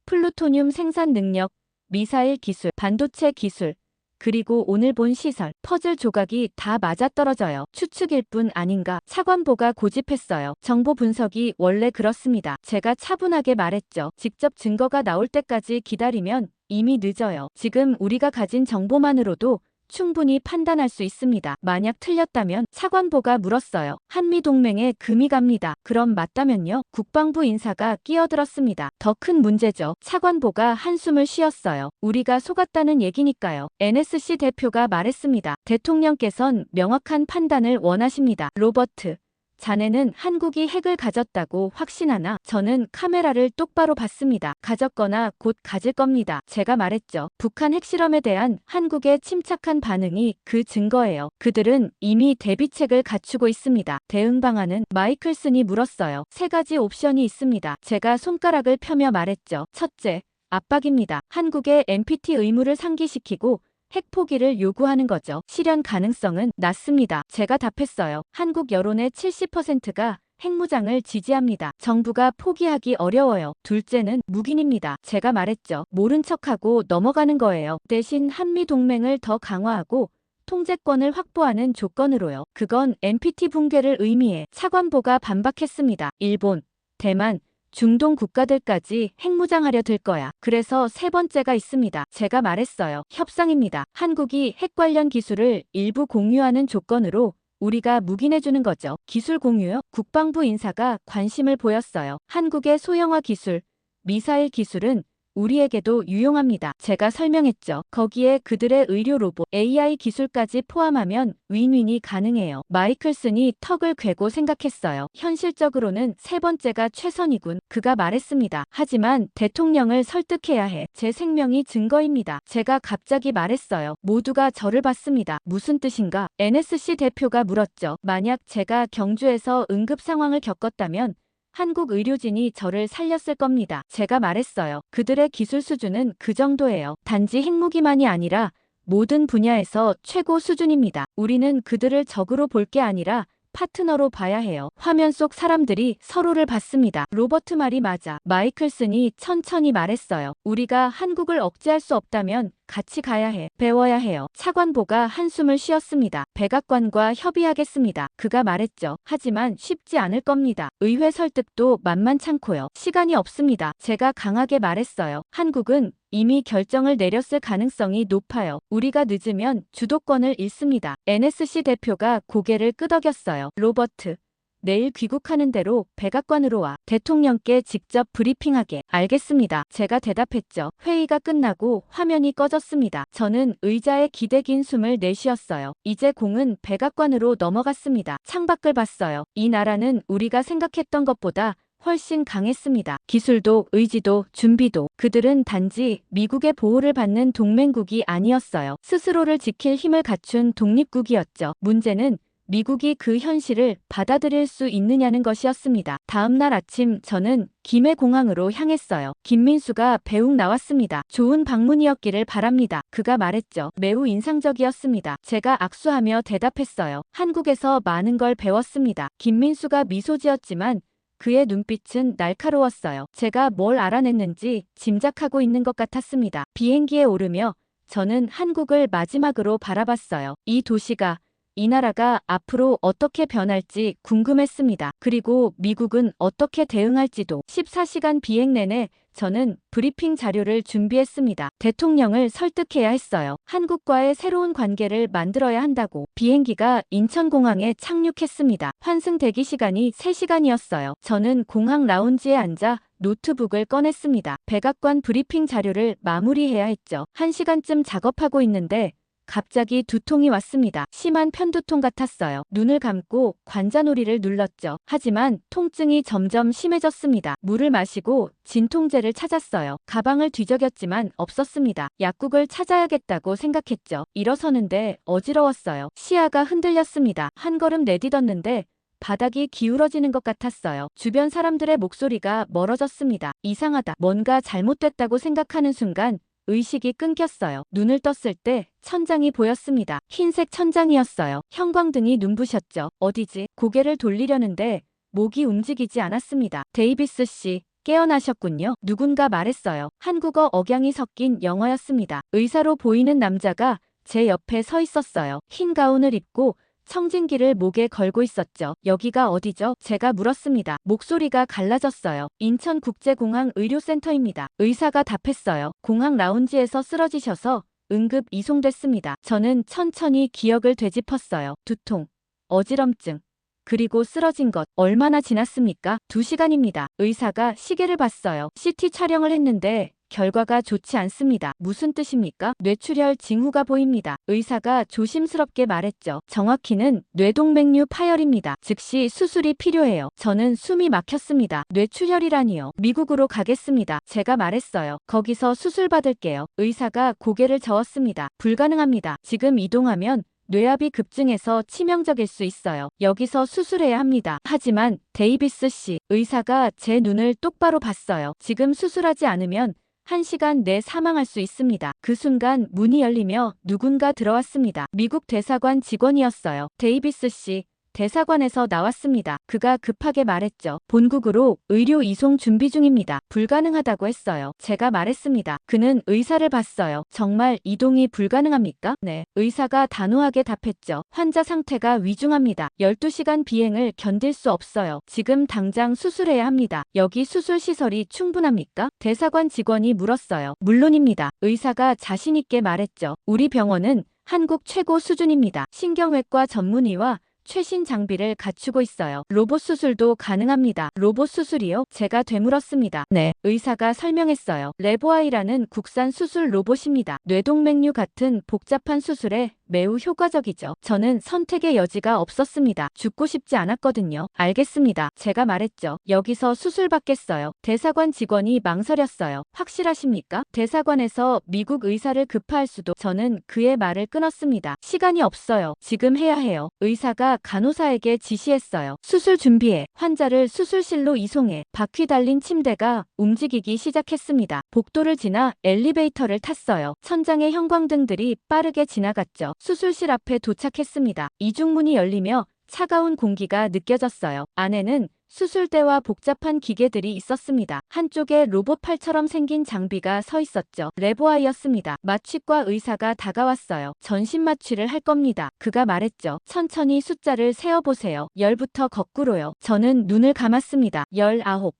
플루토늄 생산 능력, 미사일 기술, 반도체 기술, 그리고 오늘 본 시설, 퍼즐 조각이 다 맞아떨어져요. 추측일 뿐 아닌가? 차관보가 고집했어요. 정보 분석이 원래 그렇습니다. 제가 차분하게 말했죠. 직접 증거가 나올 때까지 기다리면 이미 늦어요. 지금 우리가 가진 정보만으로도 충분히 판단할 수 있습니다. 만약 틀렸다면? 차관보가 물었어요. 한미동맹에 금이 갑니다. 그럼 맞다면요? 국방부 인사가 끼어들었습니다. 더 큰 문제죠. 차관보가 한숨을 쉬었어요. 우리가 속았다는 얘기니까요. NSC 대표가 말했습니다. 대통령께선 명확한 판단을 원하십니다. 로버트, 자네는 한국이 핵을 가졌다고 확신하나? 저는 카메라를 똑바로 봤습니다. 가졌거나 곧 가질 겁니다. 제가 말했죠. 북한 핵실험에 대한 한국의 침착한 반응이 그 증거예요. 그들은 이미 대비책을 갖추고 있습니다. 대응 방안은? 마이클슨이 물었어요. 3가지 옵션이 있습니다. 제가 손가락을 펴며 말했죠. 첫째, 압박입니다. 한국의 NPT 의무를 상기시키고 핵 포기를 요구하는 거죠. 실현 가능성은? 낮습니다. 제가 답했어요. 한국 여론의 70%가 핵무장을 지지합니다. 정부가 포기하기 어려워요. 둘째는 묵인입니다. 제가 말했죠. 모른 척하고 넘어가는 거예요. 대신 한미동맹을 더 강화하고 통제권을 확보하는 조건으로요. 그건 NPT 붕괴를 의미해. 차관보가 반박했습니다. 일본, 대만, 중동 국가들까지 핵무장하려 들 거야. 그래서 3번째가 있습니다. 제가 말했어요. 협상입니다. 한국이 핵 관련 기술을 일부 공유하는 조건으로 우리가 묵인해주는 거죠. 기술 공유요? 국방부 인사가 관심을 보였어요. 한국의 소형화 기술, 미사일 기술은 우리에게도 유용합니다. 제가 설명했죠. 거기에 그들의 의료 로봇, AI 기술까지 포함하면 윈윈이 가능해요. 마이클슨이 턱을 괴고 생각했어요. 현실적으로는 3번째가 최선이군. 그가 말했습니다. 하지만 대통령을 설득해야 해. 제 생명이 증거입니다. 제가 갑자기 말했어요. 모두가 저를 봤습니다. 무슨 뜻인가? NSC 대표가 물었죠. 만약 제가 경주에서 응급 상황을 겪었다면 한국 의료진이 저를 살렸을 겁니다. 제가 말했어요. 그들의 기술 수준은 그 정도예요. 단지 핵무기만이 아니라 모든 분야에서 최고 수준입니다. 우리는 그들을 적으로 볼 게 아니라 파트너로 봐야 해요. 화면 속 사람들이 서로를 봤습니다. 로버트 말이 맞아. 마이클슨이 천천히 말했어요. 우리가 한국을 억제할 수 없다면 같이 가야 해. 배워야 해요. 차관보가 한숨을 쉬었습니다. 백악관과 협의하겠습니다. 그가 말했죠. 하지만 쉽지 않을 겁니다. 의회 설득도 만만찮고요. 시간이 없습니다. 제가 강하게 말했어요. 한국은 이미 결정을 내렸을 가능성이 높아요. 우리가 늦으면 주도권을 잃습니다. NSC 대표가 고개를 끄덕였어요. 로버트, 내일 귀국하는 대로 백악관으로 와. 대통령께 직접 브리핑하게. 알겠습니다. 제가 대답했죠. 회의가 끝나고 화면이 꺼졌습니다. 저는 의자에 기대긴 숨을 내쉬었어요. 이제 공은 백악관으로 넘어갔습니다. 창밖을 봤어요. 이 나라는 우리가 생각했던 것보다 훨씬 강했습니다. 기술도, 의지도, 준비도. 그들은 단지 미국의 보호를 받는 동맹국이 아니었어요. 스스로를 지킬 힘을 갖춘 독립국이었죠. 문제는 미국이 그 현실을 받아들일 수 있느냐는 것이었습니다. 다음 날 아침 저는 김해공항으로 향했어요. 김민수가 배웅 나왔습니다. 좋은 방문이었기를 바랍니다. 그가 말했죠. 매우 인상적이었습니다. 제가 악수하며 대답했어요. 한국에서 많은 걸 배웠습니다. 김민수가 미소 지었지만 그의 눈빛은 날카로웠어요. 제가 뭘 알아냈는지 짐작하고 있는 것 같았습니다. 비행기에 오르며 저는 한국을 마지막으로 바라봤어요. 이 도시가 이 나라가 앞으로 어떻게 변할지 궁금했습니다. 그리고 미국은 어떻게 대응할지도. 14시간 비행 내내 저는 브리핑 자료를 준비했습니다. 대통령을 설득해야 했어요. 한국과의 새로운 관계를 만들어야 한다고. 비행기가 인천공항에 착륙했습니다. 환승 대기 시간이 3시간이었어요. 저는 공항 라운지에 앉아 노트북을 꺼냈습니다. 백악관 브리핑 자료를 마무리해야 했죠. 1시간쯤 작업하고 있는데 갑자기 두통이 왔습니다. 심한 편두통 같았어요. 눈을 감고 관자놀이를 눌렀죠. 하지만 통증이 점점 심해졌습니다. 물을 마시고 진통제를 찾았어요. 가방을 뒤적였지만 없었습니다. 약국을 찾아야겠다고 생각했죠. 일어서는데 어지러웠어요. 시야가 흔들렸습니다. 한 걸음 내딛었는데 바닥이 기울어지는 것 같았어요. 주변 사람들의 목소리가 멀어졌습니다. 이상하다. 뭔가 잘못됐다고 생각하는 순간 의식이 끊겼어요. 눈을 떴을 때 천장이 보였습니다. 흰색 천장이었어요. 형광등이 눈부셨죠. 어디지? 고개를 돌리려는데 목이 움직이지 않았습니다. 데이비스 씨, 깨어나셨군요. 누군가 말했어요. 한국어 억양이 섞인 영어였습니다. 의사로 보이는 남자가 제 옆에 서 있었어요. 흰 가운을 입고 청진기를 목에 걸고 있었죠. 여기가 어디죠? 제가 물었습니다. 목소리가 갈라졌어요. 인천국제공항 의료센터입니다. 의사가 답했어요. 공항 라운지에서 쓰러지셔서 응급 이송됐습니다. 저는 천천히 기억을 되짚었어요. 두통, 어지럼증, 그리고 쓰러진 것. 얼마나 지났습니까? 2시간입니다. 의사가 시계를 봤어요. CT 촬영을 했는데 결과가 좋지 않습니다. 무슨 뜻입니까? 뇌출혈 징후가 보입니다. 의사가 조심스럽게 말했죠. 정확히는 뇌동맥류 파열입니다. 즉시 수술이 필요해요. 저는 숨이 막혔습니다. 뇌출혈이라니요. 미국으로 가겠습니다. 제가 말했어요. 거기서 수술 받을게요. 의사가 고개를 저었습니다. 불가능합니다. 지금 이동하면 뇌압이 급증해서 치명적일 수 있어요. 여기서 수술해야 합니다. 하지만 데이비스 씨, 의사가 제 눈을 똑바로 봤어요. 지금 수술하지 않으면 1시간 내 사망할 수 있습니다. 그 순간 문이 열리며 누군가 들어왔습니다. 미국 대사관 직원이었어요. 데이비스 씨, 대사관에서 나왔습니다. 그가 급하게 말했죠. 본국으로 의료 이송 준비 중입니다. 불가능하다고 했어요. 제가 말했습니다. 그는 의사를 봤어요. 정말 이동이 불가능합니까? 네. 의사가 단호하게 답했죠. 환자 상태가 위중합니다. 12시간 비행을 견딜 수 없어요. 지금 당장 수술해야 합니다. 여기 수술 시설이 충분합니까? 대사관 직원이 물었어요. 물론입니다. 의사가 자신 있게 말했죠. 우리 병원은 한국 최고 수준입니다. 신경외과 전문의와 최신 장비를 갖추고 있어요. 로봇 수술도 가능합니다. 로봇 수술이요? 제가 되물었습니다. 네. 의사가 설명했어요. 레보아이라는 국산 수술 로봇입니다. 뇌동맥류 같은 복잡한 수술에 매우 효과적이죠. 저는 선택의 여지가 없었습니다. 죽고 싶지 않았거든요. 알겠습니다. 제가 말했죠. 여기서 수술 받겠어요. 대사관 직원이 망설였어요. 확실하십니까? 대사관에서 미국 의사를 급파할 수도. 저는 그의 말을 끊었습니다. 시간이 없어요. 지금 해야 해요. 의사가 간호사에게 지시했어요. 수술 준비해. 환자를 수술실로 이송해. 바퀴 달린 침대가 움직이기 시작했습니다. 복도를 지나 엘리베이터를 탔어요. 천장의 형광등들이 빠르게 지나갔죠. 수술실 앞에 도착했습니다. 이중문이 열리며 차가운 공기가 느껴졌어요. 안에는 수술대와 복잡한 기계들이 있었습니다. 한쪽에 로봇팔처럼 생긴 장비가 서 있었죠. 레보아이였습니다. 마취과 의사가 다가왔어요. 전신 마취를 할 겁니다. 그가 말했죠. 천천히 숫자를 세어보세요. 10부터 거꾸로요. 저는 눈을 감았습니다. 19,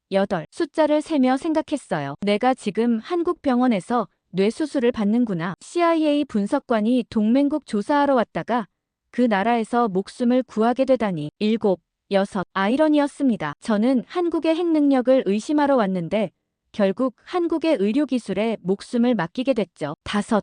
8. 숫자를 세며 생각했어요. 내가 지금 한국 병원에서 뇌수술을 받는구나. CIA 분석관이 동맹국 조사하러 왔다가 그 나라에서 목숨을 구하게 되다니. 7, 6. 아이러니였습니다. 저는 한국의 핵능력을 의심하러 왔는데 결국 한국의 의료기술에 목숨을 맡기게 됐죠. 5, 4.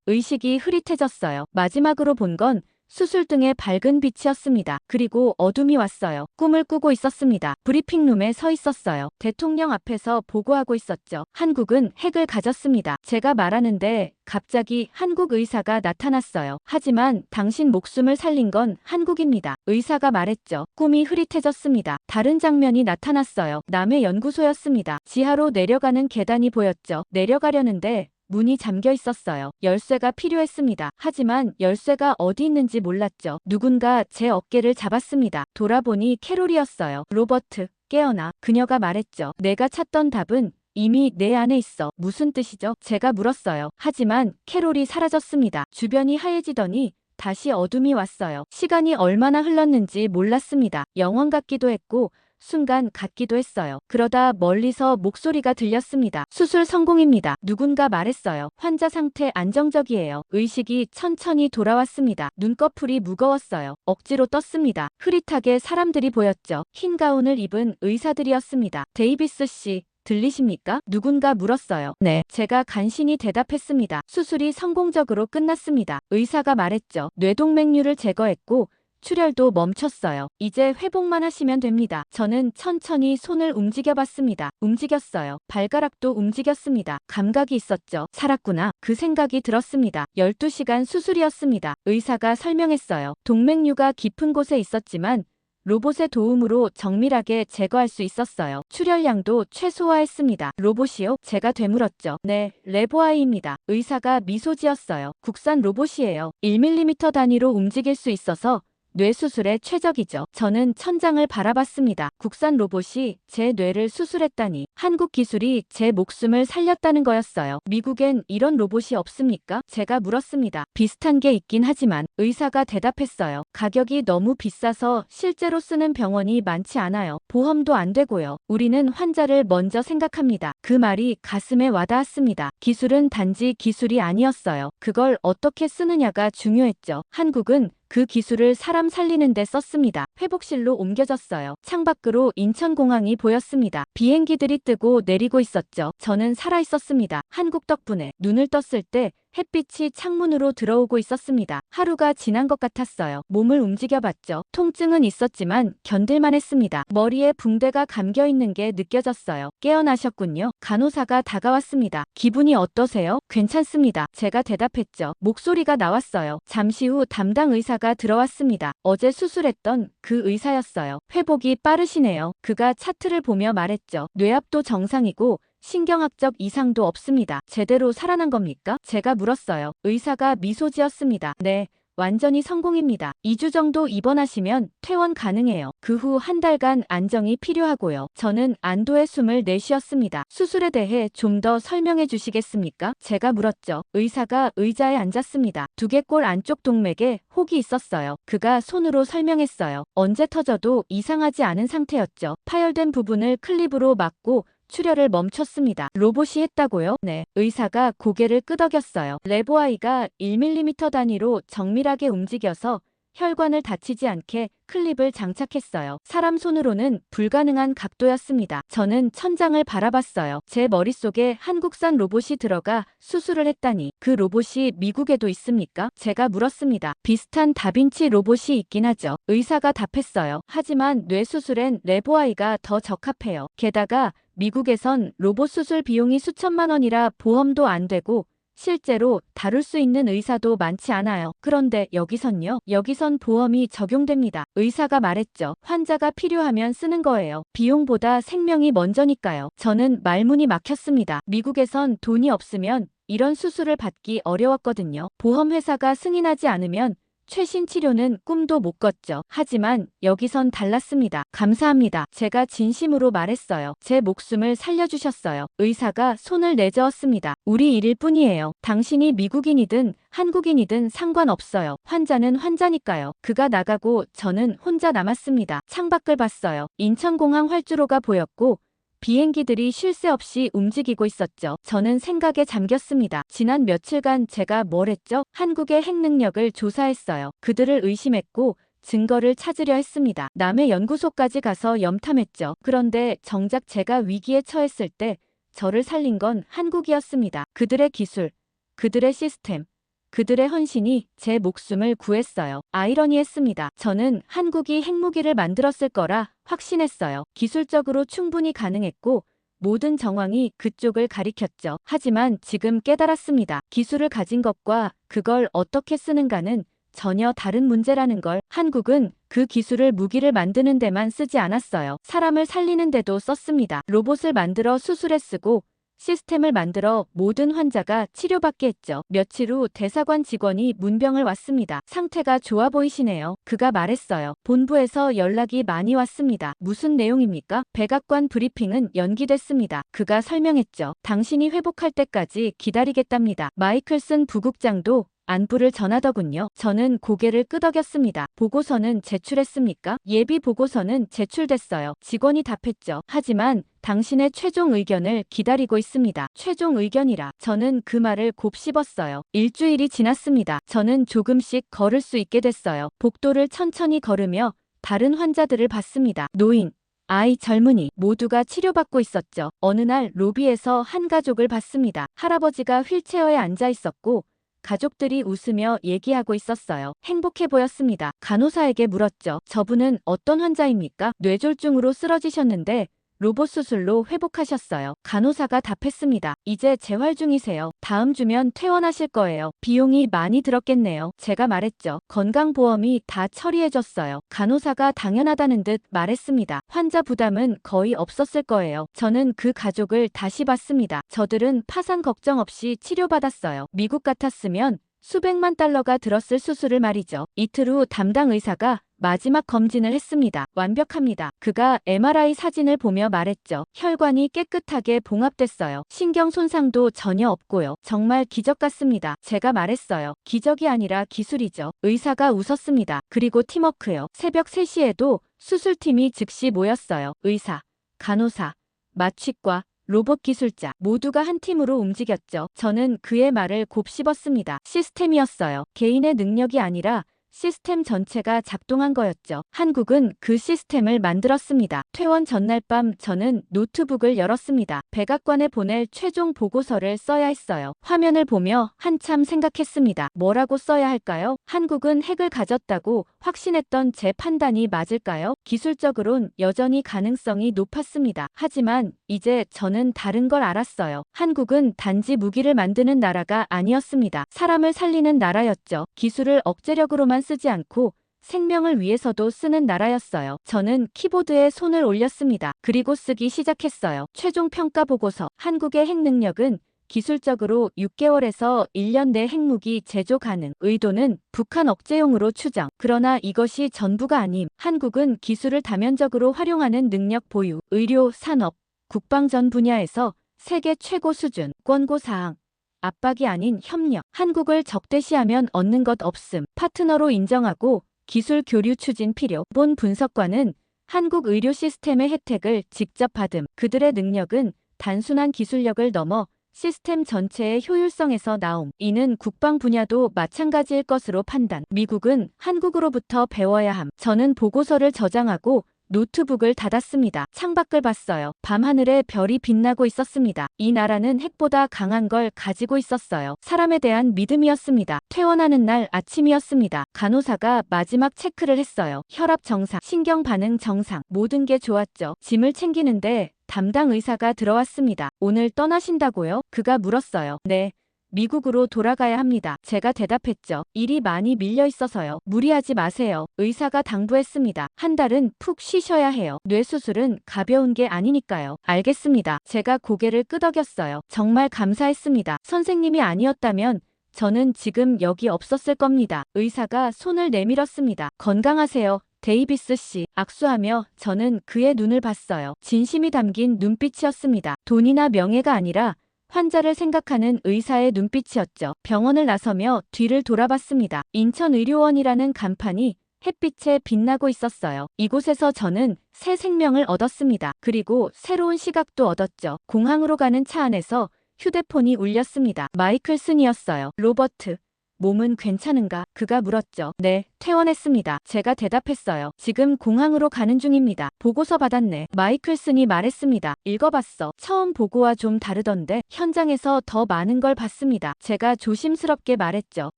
의식이 흐릿해졌어요. 마지막으로 본 건 수술등의 밝은 빛이었습니다. 그리고 어둠이 왔어요. 꿈을 꾸고 있었습니다. 브리핑룸에 서 있었어요. 대통령 앞에서 보고하고 있었죠. 한국은 핵을 가졌습니다. 제가 말하는데 갑자기 한국 의사가 나타났어요. 하지만 당신 목숨을 살린 건 한국입니다. 의사가 말했죠. 꿈이 흐릿해졌습니다. 다른 장면이 나타났어요. 남의 연구소였습니다. 지하로 내려가는 계단이 보였죠. 내려가려는데 문이 잠겨 있었어요. 열쇠가 필요했습니다. 하지만 열쇠가 어디 있는지 몰랐죠. 누군가 제 어깨를 잡았습니다. 돌아보니 캐롤이었어요. 로버트, 깨어나. 그녀가 말했죠. 내가 찾던 답은 이미 내 안에 있어. 무슨 뜻이죠? 제가 물었어요. 하지만 캐롤이 사라졌습니다. 주변이 하얘지더니 다시 어둠이 왔어요. 시간이 얼마나 흘렀는지 몰랐습니다. 영원 같기도 했고 순간 같기도 했어요. 그러다 멀리서 목소리가 들렸습니다. 수술 성공입니다. 누군가 말했어요. 환자 상태 안정적이에요. 의식이 천천히 돌아왔습니다. 눈꺼풀이 무거웠어요. 억지로 떴습니다. 흐릿하게 사람들이 보였죠. 흰 가운을 입은 의사들이었습니다. 데이비스 씨, 들리십니까? 누군가 물었어요. 네, 제가 간신히 대답했습니다. 수술이 성공적으로 끝났습니다. 의사가 말했죠. 뇌동맥류를 제거했고 출혈도 멈췄어요. 이제 회복만 하시면 됩니다. 저는 천천히 손을 움직여봤습니다. 움직였어요. 발가락도 움직였습니다. 감각이 있었죠. 살았구나. 그 생각이 들었습니다. 12시간 수술이었습니다. 의사가 설명했어요. 동맥류가 깊은 곳에 있었지만 로봇의 도움으로 정밀하게 제거할 수 있었어요. 출혈량도 최소화했습니다. 로봇이요? 제가 되물었죠. 네, 레보아이입니다. 의사가 미소 지었어요. 국산 로봇이에요. 1mm 단위로 움직일 수 있어서 뇌수술에 최적이죠. 저는 천장을 바라봤습니다. 국산 로봇이 제 뇌를 수술했다니 한국 기술이 제 목숨을 살렸다는 거였어요. 미국엔 이런 로봇이 없습니까? 제가 물었습니다. 비슷한 게 있긴 하지만 의사가 대답했어요. 가격이 너무 비싸서 실제로 쓰는 병원이 많지 않아요. 보험도 안 되고요. 우리는 환자를 먼저 생각합니다. 그 말이 가슴에 와닿았습니다. 기술은 단지 기술이 아니었어요. 그걸 어떻게 쓰느냐가 중요했죠. 한국은 그 기술을 사람 살리는 데 썼습니다. 회복실로 옮겨졌어요. 창밖으로 인천공항이 보였습니다. 비행기들이 뜨고 내리고 있었죠. 저는 살아있었습니다. 한국 덕분에. 눈을 떴을 때 햇빛이 창문으로 들어오고 있었습니다. 하루가 지난 것 같았어요. 몸을 움직여봤죠. 통증은 있었지만 견딜만 했습니다. 머리에 붕대가 감겨있는 게 느껴졌어요. 깨어나셨군요. 간호사가 다가왔습니다. 기분이 어떠세요? 괜찮습니다. 제가 대답했죠. 목소리가 나왔어요. 잠시 후 담당 의사가 들어왔습니다. 어제 수술했던 그 의사였어요. 회복이 빠르시네요. 그가 차트를 보며 말했죠. 뇌압도 정상이고 신경학적 이상도 없습니다. 제대로 살아난 겁니까? 제가 물었어요. 의사가 미소 지었습니다. 네, 완전히 성공입니다. 2주 정도 입원하시면 퇴원 가능해요. 그 후 한 달간 안정이 필요하고요. 저는 안도의 숨을 내쉬었습니다. 수술에 대해 좀 더 설명해 주시겠습니까? 제가 물었죠. 의사가 의자에 앉았습니다. 두개골 안쪽 동맥에 혹이 있었어요. 그가 손으로 설명했어요. 언제 터져도 이상하지 않은 상태였죠. 파열된 부분을 클립으로 막고 출혈을 멈췄습니다. 로봇이 했다고요? 네. 의사가 고개를 끄덕였어요. 레보아이가 1mm 단위로 정밀하게 움직여서 혈관을 다치지 않게 클립을 장착했어요. 사람 손으로는 불가능한 각도였습니다. 저는 천장을 바라봤어요. 제 머릿속에 한국산 로봇이 들어가 수술을 했다니. 그 로봇이 미국에도 있습니까? 제가 물었습니다. 비슷한 다빈치 로봇이 있긴 하죠. 의사가 답했어요. 하지만 뇌수술엔 레보아이가 더 적합해요. 게다가 미국에선 로봇 수술 비용이 수천만 원이라 보험도 안 되고 실제로 다룰 수 있는 의사도 많지 않아요. 그런데 여기선요? 여기선 보험이 적용됩니다. 의사가 말했죠. 환자가 필요하면 쓰는 거예요. 비용보다 생명이 먼저니까요. 저는 말문이 막혔습니다. 미국에선 돈이 없으면 이런 수술을 받기 어려웠거든요. 보험회사가 승인하지 않으면 최신 치료는 꿈도 못 꿨죠. 하지만 여기선 달랐습니다. 감사합니다. 제가 진심으로 말했어요. 제 목숨을 살려주셨어요. 의사가 손을 내저었습니다. 우리 일일 뿐이에요. 당신이 미국인이든 한국인이든 상관없어요. 환자는 환자니까요. 그가 나가고 저는 혼자 남았습니다. 창밖을 봤어요. 인천공항 활주로가 보였고 비행기들이 쉴 새 없이 움직이고 있었죠. 저는 생각에 잠겼습니다. 지난 며칠간 제가 뭘 했죠? 한국의 핵 능력을 조사했어요. 그들을 의심했고 증거를 찾으려 했습니다. 남의 연구소까지 가서 염탐했죠. 그런데 정작 제가 위기에 처했을 때 저를 살린 건 한국이었습니다. 그들의 기술, 그들의 시스템, 그들의 헌신이 제 목숨을 구했어요. 아이러니했습니다. 저는 한국이 핵무기를 만들었을 거라 확신했어요. 기술적으로 충분히 가능했고 모든 정황이 그쪽을 가리켰죠. 하지만 지금 깨달았습니다. 기술을 가진 것과 그걸 어떻게 쓰는가는 전혀 다른 문제라는 걸. 한국은 그 기술을 무기를 만드는 데만 쓰지 않았어요. 사람을 살리는 데도 썼습니다. 로봇을 만들어 수술에 쓰고 시스템을 만들어 모든 환자가 치료받게 했죠. 며칠 후 대사관 직원이 문병을 왔습니다. 상태가 좋아 보이시네요. 그가 말했어요. 본부에서 연락이 많이 왔습니다. 무슨 내용입니까? 백악관 브리핑은 연기됐습니다. 그가 설명했죠. 당신이 회복할 때까지 기다리겠답니다. 마이클슨 부국장도 안부를 전하더군요. 저는 고개를 끄덕였습니다. 보고서는 제출했습니까? 예비 보고서는 제출됐어요. 직원이 답했죠. 하지만 당신의 최종 의견을 기다리고 있습니다. 최종 의견이라. 저는 그 말을 곱씹었어요. 일주일이 지났습니다. 저는 조금씩 걸을 수 있게 됐어요. 복도를 천천히 걸으며 다른 환자들을 봤습니다. 노인, 아이, 젊은이 모두가 치료받고 있었죠. 어느 날 로비에서 한 가족을 봤습니다. 할아버지가 휠체어에 앉아 있었고 가족들이 웃으며 얘기하고 있었어요. 행복해 보였습니다. 간호사에게 물었죠. 저분은 어떤 환자입니까? 뇌졸중으로 쓰러지셨는데 로봇 수술로 회복하셨어요. 간호사가 답했습니다. 이제 재활 중이세요. 다음 주면 퇴원하실 거예요. 비용이 많이 들었겠네요. 제가 말했죠. 건강보험이 다 처리해줬어요. 간호사가 당연하다는 듯 말했습니다. 환자 부담은 거의 없었을 거예요. 저는 그 가족을 다시 봤습니다. 저들은 파산 걱정 없이 치료받았어요. 미국 같았으면 수백만 달러가 들었을 수술을 말이죠. 이틀 후 담당 의사가 마지막 검진을 했습니다. 완벽합니다. 그가 MRI 사진을 보며 말했죠. 혈관이 깨끗하게 봉합됐어요. 신경 손상도 전혀 없고요. 정말 기적 같습니다. 제가 말했어요. 기적이 아니라 기술이죠. 의사가 웃었습니다. 그리고 팀워크요. 새벽 3시에도 수술팀이 즉시 모였어요. 의사, 간호사, 마취과, 로봇 기술자 모두가 한 팀으로 움직였죠. 저는 그의 말을 곱씹었습니다. 시스템이었어요. 개인의 능력이 아니라 시스템 전체가 작동한 거였죠. 한국은 그 시스템을 만들었습니다. 퇴원 전날 밤 저는 노트북을 열었습니다. 백악관에 보낼 최종 보고서를 써야 했어요. 화면을 보며 한참 생각했습니다. 뭐라고 써야 할까요? 한국은 핵을 가졌다고 확신했던 제 판단이 맞을까요? 기술적으론 여전히 가능성이 높았습니다. 하지만 이제 저는 다른 걸 알았어요. 한국은 단지 무기를 만드는 나라가 아니었습니다. 사람을 살리는 나라였죠. 기술을 억제력으로만 쓰지 않고 생명을 위해서도 쓰는 나라였어요. 저는 키보드에 손을 올렸습니다. 그리고 쓰기 시작했어요. 최종 평가 보고서. 한국의 핵 능력은 기술적으로 6개월에서 1년 내 핵무기 제조 가능. 의도는 북한 억제용으로 추정. 그러나 이것이 전부가 아님. 한국은 기술을 다면적으로 활용하는 능력 보유. 의료, 산업, 국방 전 분야에서 세계 최고 수준. 권고사항. 압박이 아닌 협력. 한국을 적대시하면 얻는 것 없음. 파트너로 인정하고 기술 교류 추진 필요. 본 분석관은 한국 의료 시스템의 혜택을 직접 받음. 그들의 능력은 단순한 기술력을 넘어 시스템 전체의 효율성에서 나옴. 이는 국방 분야도 마찬가지일 것으로 판단. 미국은 한국으로부터 배워야 함. 저는 보고서를 저장하고 노트북을 닫았습니다. 창밖을 봤어요. 밤하늘에 별이 빛나고 있었습니다. 이 나라는 핵보다 강한 걸 가지고 있었어요. 사람에 대한 믿음이었습니다. 퇴원하는 날 아침이었습니다. 간호사가 마지막 체크를 했어요. 혈압 정상, 신경 반응 정상, 모든 게 좋았죠. 짐을 챙기는데 담당 의사가 들어왔습니다. 오늘 떠나신다고요? 그가 물었어요. 네. 미국으로 돌아가야 합니다. 제가 대답했죠. 일이 많이 밀려 있어서요. 무리하지 마세요. 의사가 당부했습니다. 한 달은 푹 쉬셔야 해요. 뇌수술은 가벼운 게 아니니까요. 알겠습니다. 제가 고개를 끄덕였어요. 정말 감사했습니다. 선생님이 아니었다면 저는 지금 여기 없었을 겁니다. 의사가 손을 내밀었습니다. 건강하세요. 데이비스 씨. 악수하며 저는 그의 눈을 봤어요. 진심이 담긴 눈빛이었습니다. 돈이나 명예가 아니라 환자를 생각하는 의사의 눈빛이었죠. 병원을 나서며 뒤를 돌아봤습니다. 인천의료원이라는 간판이 햇빛에 빛나고 있었어요. 이곳에서 저는 새 생명을 얻었습니다. 그리고 새로운 시각도 얻었죠. 공항으로 가는 차 안에서 휴대폰이 울렸습니다. 마이클슨이었어요. 로버트, 몸은 괜찮은가? 그가 물었죠. 네, 퇴원했습니다. 제가 대답했어요. 지금 공항으로 가는 중입니다. 보고서 받았네. 마이클슨이 말했습니다. 읽어봤어. 처음 보고와 좀 다르던데 현장에서 더 많은 걸 봤습니다. 제가 조심스럽게 말했죠.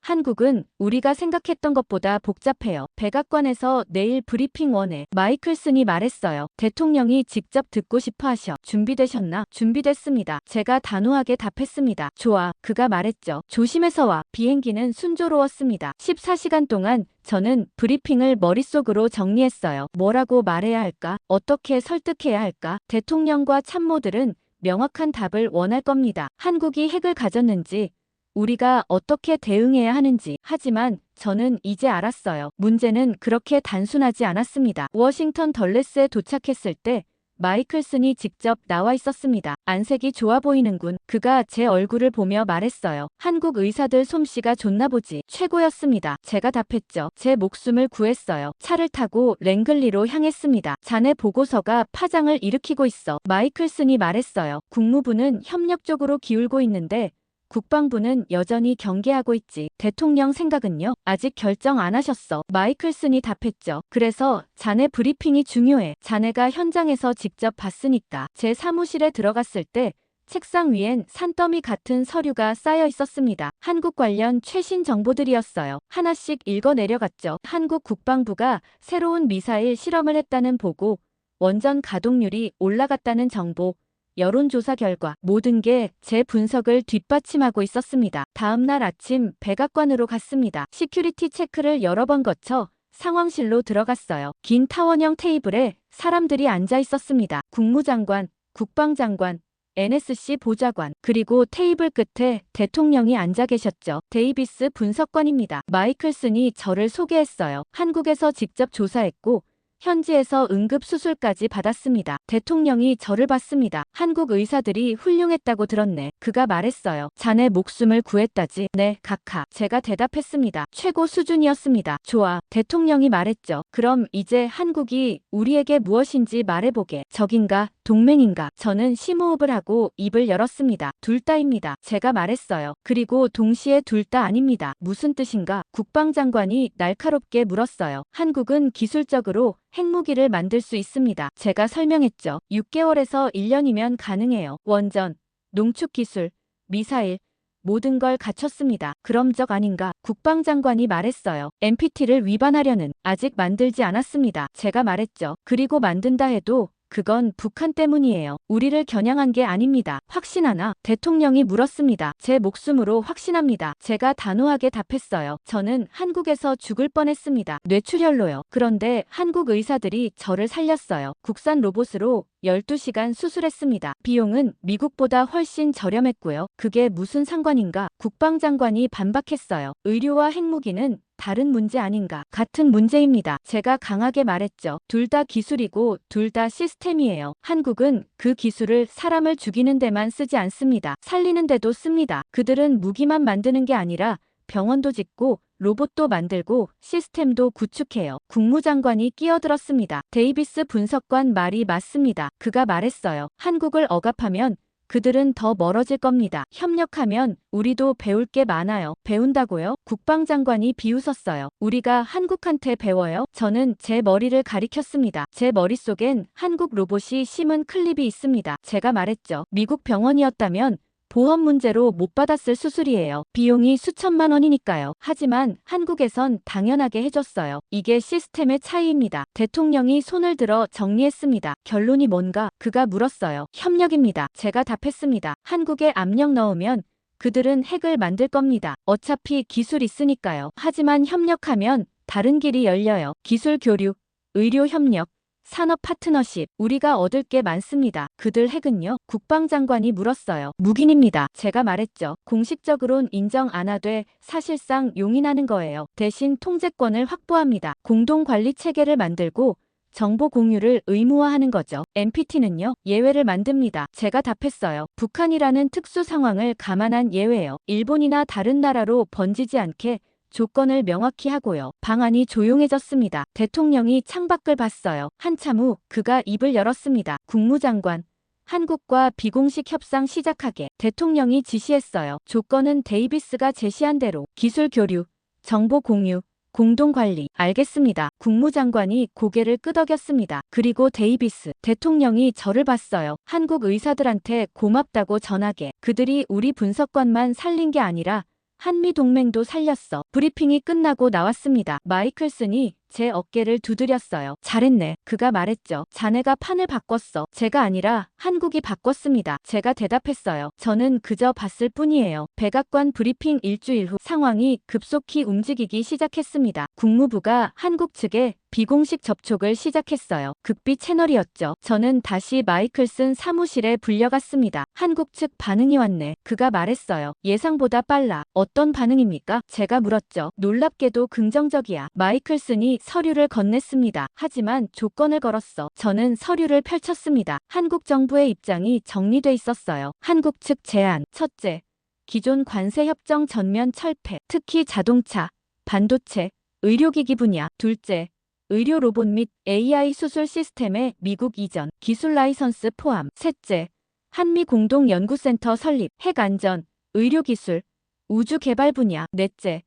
한국은 우리가 생각했던 것보다 복잡해요. 백악관에서 내일 브리핑 원해. 마이클슨이 말했어요. 대통령이 직접 듣고 싶어 하셔. 준비되셨나? 준비됐습니다. 제가 단호하게 답했습니다. 좋아. 그가 말했죠. 조심해서 와. 비행기는 순조로웠습니다. 14시간 동안 저는 브리핑을 머릿속으로 정리했어요. 뭐라고 말해야 할까? 어떻게 설득해야 할까? 대통령과 참모들은 명확한 답을 원할 겁니다. 한국이 핵을 가졌는지, 우리가 어떻게 대응해야 하는지. 하지만 저는 이제 알았어요. 문제는 그렇게 단순하지 않았습니다. 워싱턴 덜레스에 도착했을 때 마이클슨이 직접 나와 있었습니다. 안색이 좋아 보이는군. 그가 제 얼굴을 보며 말했어요. 한국 의사들 솜씨가 좋나 보지. 최고였습니다. 제가 답했죠. 제 목숨을 구했어요. 차를 타고 랭글리로 향했습니다. 자네 보고서가 파장을 일으키고 있어. 마이클슨이 말했어요. 국무부는 협력적으로 기울고 있는데 국방부는 여전히 경계하고 있지. 대통령 생각은요? 아직 결정 안 하셨어. 마이클슨이 답했죠. 그래서 자네 브리핑이 중요해. 자네가 현장에서 직접 봤으니까. 제 사무실에 들어갔을 때 책상 위엔 산더미 같은 서류가 쌓여 있었습니다. 한국 관련 최신 정보들이었어요. 하나씩 읽어 내려갔죠. 한국 국방부가 새로운 미사일 실험을 했다는 보고, 원전 가동률이 올라갔다는 정보, 여론조사 결과 모든 게 제 분석을 뒷받침하고 있었습니다. 다음 날 아침 백악관으로 갔습니다. 시큐리티 체크를 여러 번 거쳐 상황실로 들어갔어요. 긴 타원형 테이블에 사람들이 앉아 있었습니다. 국무장관, 국방장관, NSC 보좌관, 그리고 테이블 끝에 대통령이 앉아 계셨죠. 데이비스 분석관입니다. 마이클슨이 저를 소개했어요. 한국에서 직접 조사했고 현지에서 응급수술까지 받았습니다. 대통령이 저를 봤습니다. 한국 의사들이 훌륭했다고 들었네. 그가 말했어요. 자네 목숨을 구했다지? 네, 각하. 제가 대답했습니다. 최고 수준이었습니다. 좋아. 대통령이 말했죠. 그럼 이제 한국이 우리에게 무엇인지 말해보게. 적인가? 동맹인가? 저는 심호흡을 하고 입을 열었습니다. 둘 다입니다. 제가 말했어요. 그리고 동시에 둘 다 아닙니다. 무슨 뜻인가? 국방장관이 날카롭게 물었어요. 한국은 기술적으로 핵무기를 만들 수 있습니다. 제가 설명했죠. 6개월에서 1년이면 가능해요. 원전, 농축 기술, 미사일, 모든 걸 갖췄습니다. 그럼적 아닌가? 국방장관이 말했어요. NPT를 위반하려는 아직 만들지 않았습니다. 제가 말했죠. 그리고 만든다 해도 그건 북한 때문이에요. 우리를 겨냥한 게 아닙니다. 확신하나? 대통령이 물었습니다. 제 목숨으로 확신합니다. 제가 단호하게 답했어요. 저는 한국에서 죽을 뻔했습니다. 뇌출혈로요. 그런데 한국 의사들이 저를 살렸어요. 국산 로봇으로 12시간 수술했습니다. 비용은 미국보다 훨씬 저렴했고요. 그게 무슨 상관인가? 국방장관이 반박했어요. 의료와 핵무기는 다른 문제 아닌가? 같은 문제입니다. 제가 강하게 말했죠. 둘 다 기술이고 둘 다 시스템이에요. 한국은 그 기술을 사람을 죽이는 데만 쓰지 않습니다. 살리는 데도 씁니다. 그들은 무기만 만드는 게 아니라 병원도 짓고 로봇도 만들고 시스템도 구축해요. 국무장관이 끼어들었습니다. 데이비스 분석관 말이 맞습니다. 그가 말했어요. 한국을 억압하면 그들은 더 멀어질 겁니다. 협력하면 우리도 배울 게 많아요. 배운다고요? 국방장관이 비웃었어요. 우리가 한국한테 배워요? 저는 제 머리를 가리켰습니다. 제 머릿속엔 한국 로봇이 심은 클립이 있습니다. 제가 말했죠. 미국 병원이었다면 보험 문제로 못 받았을 수술이에요. 비용이 수천만 원이니까요. 하지만 한국에선 당연하게 해줬어요. 이게 시스템의 차이입니다. 대통령이 손을 들어 정리했습니다. 결론이 뭔가? 그가 물었어요. 협력입니다. 제가 답했습니다. 한국에 압력 넣으면 그들은 핵을 만들 겁니다. 어차피 기술 있으니까요. 하지만 협력하면 다른 길이 열려요. 기술 교류, 의료 협력, 산업 파트너십, 우리가 얻을 게 많습니다. 그들 핵은요? 국방장관이 물었어요. 무기입니다. 제가 말했죠. 공식적으론 인정 안 하되 사실상 용인하는 거예요. 대신 통제권을 확보합니다. 공동관리 체계를 만들고 정보 공유를 의무화하는 거죠. NPT는요? 예외를 만듭니다. 제가 답했어요. 북한이라는 특수 상황을 감안한 예외요. 일본이나 다른 나라로 번지지 않게 조건을 명확히 하고요. 방안이 조용해졌습니다. 대통령이 창밖을 봤어요. 한참 후 그가 입을 열었습니다. 국무장관, 한국과 비공식 협상 시작하게. 대통령이 지시했어요. 조건은 데이비스가 제시한 대로 기술 교류, 정보 공유, 공동관리. 알겠습니다. 국무장관이 고개를 끄덕였습니다. 그리고 데이비스 대통령이 저를 봤어요. 한국 의사들한테 고맙다고 전하게. 그들이 우리 분석관만 살린 게 아니라 한미동맹도 살렸어. 브리핑이 끝나고 나왔습니다. 마이클슨이 제 어깨를 두드렸어요. 잘했네. 그가 말했죠. 자네가 판을 바꿨어. 제가 아니라 한국이 바꿨습니다. 제가 대답했어요. 저는 그저 봤을 뿐이에요. 백악관 브리핑 일주일 후 상황이 급속히 움직이기 시작했습니다. 국무부가 한국 측에 비공식 접촉을 시작했어요. 극비 채널이었죠. 저는 다시 마이클슨 사무실에 불려갔습니다. 한국 측 반응이 왔네. 그가 말했어요. 예상보다 빨라. 어떤 반응입니까? 제가 물었죠. 놀랍게도 긍정적이야. 마이클슨이 서류를 건넸습니다. 하지만 조건을 걸었어. 저는 서류를 펼쳤습니다. 한국 정부의 입장이 정리돼 있었어요. 한국 측 제안. 첫째, 기존 관세 협정 전면 철폐, 특히 자동차, 반도체, 의료기기 분야. 둘째, 의료 로봇 및 AI 수술 시스템의 미국 이전, 기술 라이선스 포함. 셋째, 한미 공동 연구센터 설립, 핵안전, 의료기술, 우주개발 분야. 넷째,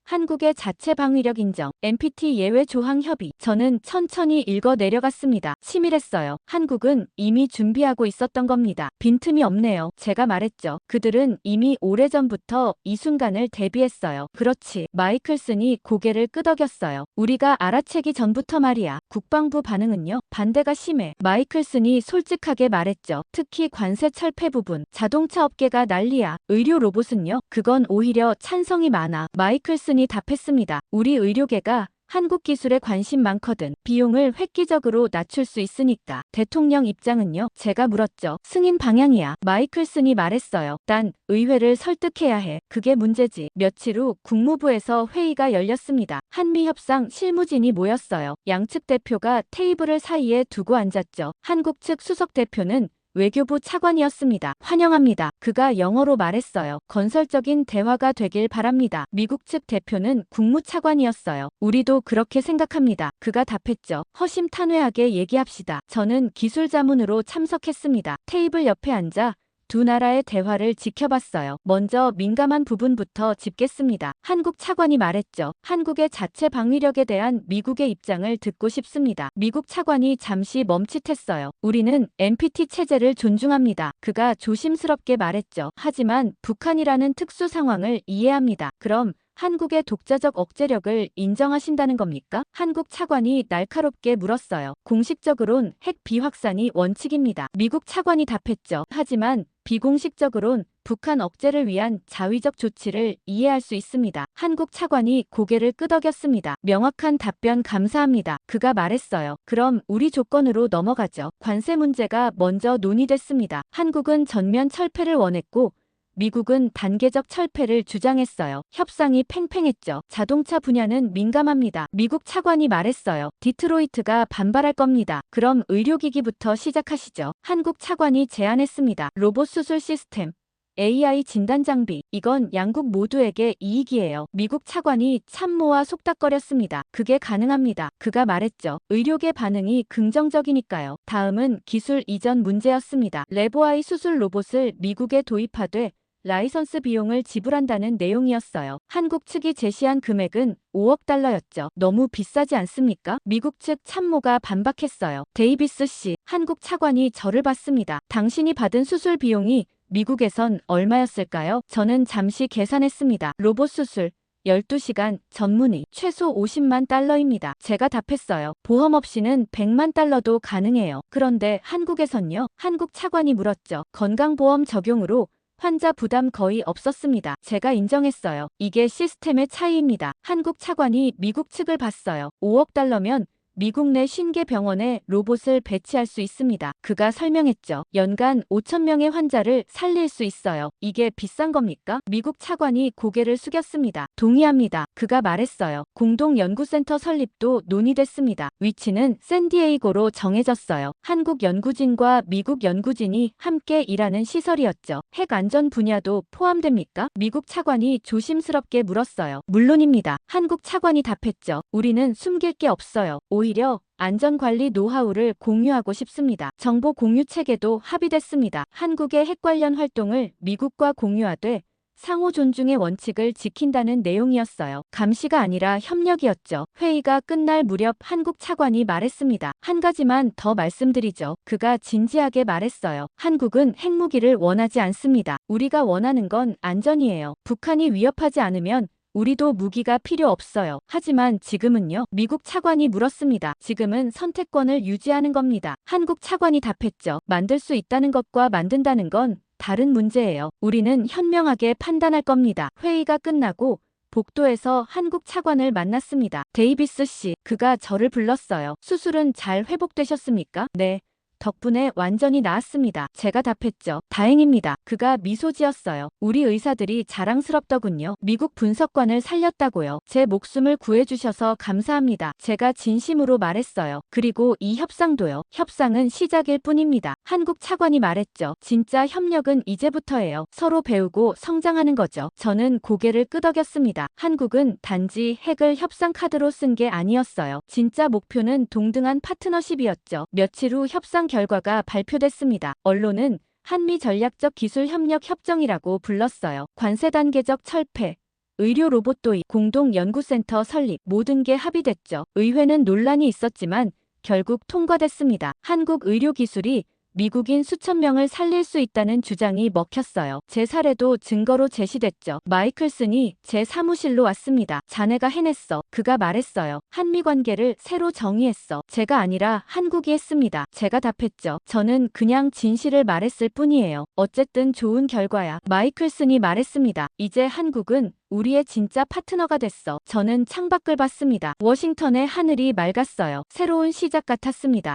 한국의 자체 방위력 인정, NPT 예외 조항 협의. 저는 천천히 읽어 내려갔습니다. 치밀했어요. 한국은 이미 준비하고 있었던 겁니다. 빈틈이 없네요. 제가 말했죠. 그들은 이미 오래전부터 이 순간을 대비했어요. 그렇지. 마이클슨이 고개를 끄덕였어요. 우리가 알아채기 전부터 말이야. 국방부 반응은요? 반대가 심해. 마이클슨이 솔직하게 말했죠. 특히 관세 철폐 부분. 자동차 업계가 난리야. 의료 로봇은요? 그건 오히려 찬성이 많아. 마이클슨이 답했습니다. 우리 의료계가 한국 기술에 관심 많거든. 비용을 획기적으로 낮출 수 있으니까. 대통령 입장은요? 제가 물었죠. 승인 방향이야. 마이클슨이 말했어요. 단 의회를 설득해야 해. 그게 문제지. 며칠 후 국무부에서 회의가 열렸습니다. 한미협상 실무진이 모였어요. 양측 대표가 테이블을 사이에 두고 앉았죠. 한국 측 수석 대표는 외교부 차관이었습니다. 환영합니다. 그가 영어로 말했어요. 건설적인 대화가 되길 바랍니다. 미국 측 대표는 국무차관이었어요. 우리도 그렇게 생각합니다. 그가 답했죠. 허심탄회하게 얘기합시다. 저는 기술 자문으로 참석했습니다. 테이블 옆에 앉아 두 나라의 대화를 지켜봤어요. 먼저 민감한 부분부터 짚겠습니다. 한국 차관이 말했죠. 한국의 자체 방위력에 대한 미국의 입장을 듣고 싶습니다. 미국 차관이 잠시 멈칫했어요. 우리는 NPT 체제를 존중합니다. 그가 조심스럽게 말했죠. 하지만 북한이라는 특수 상황을 이해합니다. 그럼 한국의 독자적 억제력을 인정하신다는 겁니까? 한국 차관이 날카롭게 물었어요. 공식적으론 핵 비확산이 원칙입니다. 미국 차관이 답했죠. 하지만 비공식적으론 북한 억제를 위한 자위적 조치를 이해할 수 있습니다. 한국 차관이 고개를 끄덕였습니다. 명확한 답변 감사합니다. 그가 말했어요. 그럼 우리 조건으로 넘어가죠. 관세 문제가 먼저 논의됐습니다. 한국은 전면 철폐를 원했고 미국은 단계적 철폐를 주장했어요. 협상이 팽팽했죠. 자동차 분야는 민감합니다. 미국 차관이 말했어요. 디트로이트가 반발할 겁니다. 그럼 의료기기부터 시작하시죠. 한국 차관이 제안했습니다. 로봇 수술 시스템, AI 진단 장비, 이건 양국 모두에게 이익이에요. 미국 차관이 참모와 속닥거렸습니다. 그게 가능합니다. 그가 말했죠. 의료계 반응이 긍정적이니까요. 다음은 기술 이전 문제였습니다. 레보아이 수술 로봇을 미국에 도입하되 라이선스 비용을 지불한다는 내용이었어요. 한국 측이 제시한 금액은 5억 달러였죠. 너무 비싸지 않습니까? 미국 측 참모가 반박했어요. 데이비스 씨, 한국 차관이 저를 봤습니다. 당신이 받은 수술 비용이 미국에선 얼마였을까요? 저는 잠시 계산했습니다. 로봇 수술 12시간 전문의 최소 50만 달러입니다. 제가 답했어요. 보험 없이는 100만 달러도 가능해요. 그런데 한국에선요? 한국 차관이 물었죠. 건강보험 적용으로 환자 부담 거의 없었습니다. 제가 인정했어요. 이게 시스템의 차이입니다. 한국 차관이 미국 측을 봤어요. 5억 달러면 미국 내 50개 병원에 로봇을 배치할 수 있습니다. 그가 설명했죠. 연간 5,000명의 환자를 살릴 수 있어요. 이게 비싼 겁니까? 미국 차관이 고개를 숙였습니다. 동의합니다. 그가 말했어요. 공동연구센터 설립도 논의됐습니다. 위치는 샌디에이고로 정해졌어요. 한국 연구진과 미국 연구진이 함께 일하는 시설이었죠. 핵 안전 분야도 포함됩니까? 미국 차관이 조심스럽게 물었어요. 물론입니다. 한국 차관이 답했죠. 우리는 숨길 게 없어요. 오히려 안전관리 노하우를 공유하고 싶습니다. 정보 공유 체계도 합의됐습니다. 한국의 핵 관련 활동을 미국과 공유하되 상호 존중의 원칙을 지킨다는 내용이었어요. 감시가 아니라 협력이었죠. 회의가 끝날 무렵 한국 차관이 말했습니다. 한 가지만 더 말씀드리죠. 그가 진지하게 말했어요. 한국은 핵무기를 원하지 않습니다. 우리가 원하는 건 안전이에요. 북한이 위협하지 않으면 우리도 무기가 필요 없어요. 하지만 지금은요? 미국 차관이 물었습니다. 지금은 선택권을 유지하는 겁니다. 한국 차관이 답했죠. 만들 수 있다는 것과 만든다는 건 다른 문제예요. 우리는 현명하게 판단할 겁니다. 회의가 끝나고 복도에서 한국 차관을 만났습니다. 데이비스 씨, 그가 저를 불렀어요. 수술은 잘 회복되셨습니까? 네. 덕분에 완전히 나았습니다. 제가 답했죠. 다행입니다. 그가 미소 지었어요. 우리 의사들이 자랑스럽더군요. 미국 분석관을 살렸다고요. 제 목숨을 구해주셔서 감사합니다. 제가 진심으로 말했어요. 그리고 이 협상도요. 협상은 시작일 뿐입니다. 한국 차관이 말했죠. 진짜 협력은 이제부터예요. 서로 배우고 성장하는 거죠. 저는 고개를 끄덕였습니다. 한국은 단지 핵을 협상 카드로 쓴 게 아니었어요. 진짜 목표는 동등한 파트너십이었죠. 며칠 후 협상 결과가 발표됐습니다. 언론은 한미 전략적 기술 협력 협정이라고 불렀어요. 관세 단계적 철폐, 의료 로봇 도입, 공동 연구센터 설립, 모든 게 합의됐죠. 의회는 논란이 있었지만 결국 통과됐습니다. 한국 의료 기술이 미국인 수천 명을 살릴 수 있다는 주장이 먹혔어요. 제 사례도 증거로 제시됐죠. 마이클슨이 제 사무실로 왔습니다. 자네가 해냈어. 그가 말했어요. 한미 관계를 새로 정의했어. 제가 아니라 한국이 했습니다. 제가 답했죠. 저는 그냥 진실을 말했을 뿐이에요. 어쨌든 좋은 결과야. 마이클슨이 말했습니다. 이제 한국은 우리의 진짜 파트너가 됐어. 저는 창밖을 봤습니다. 워싱턴의 하늘이 맑았어요. 새로운 시작 같았습니다.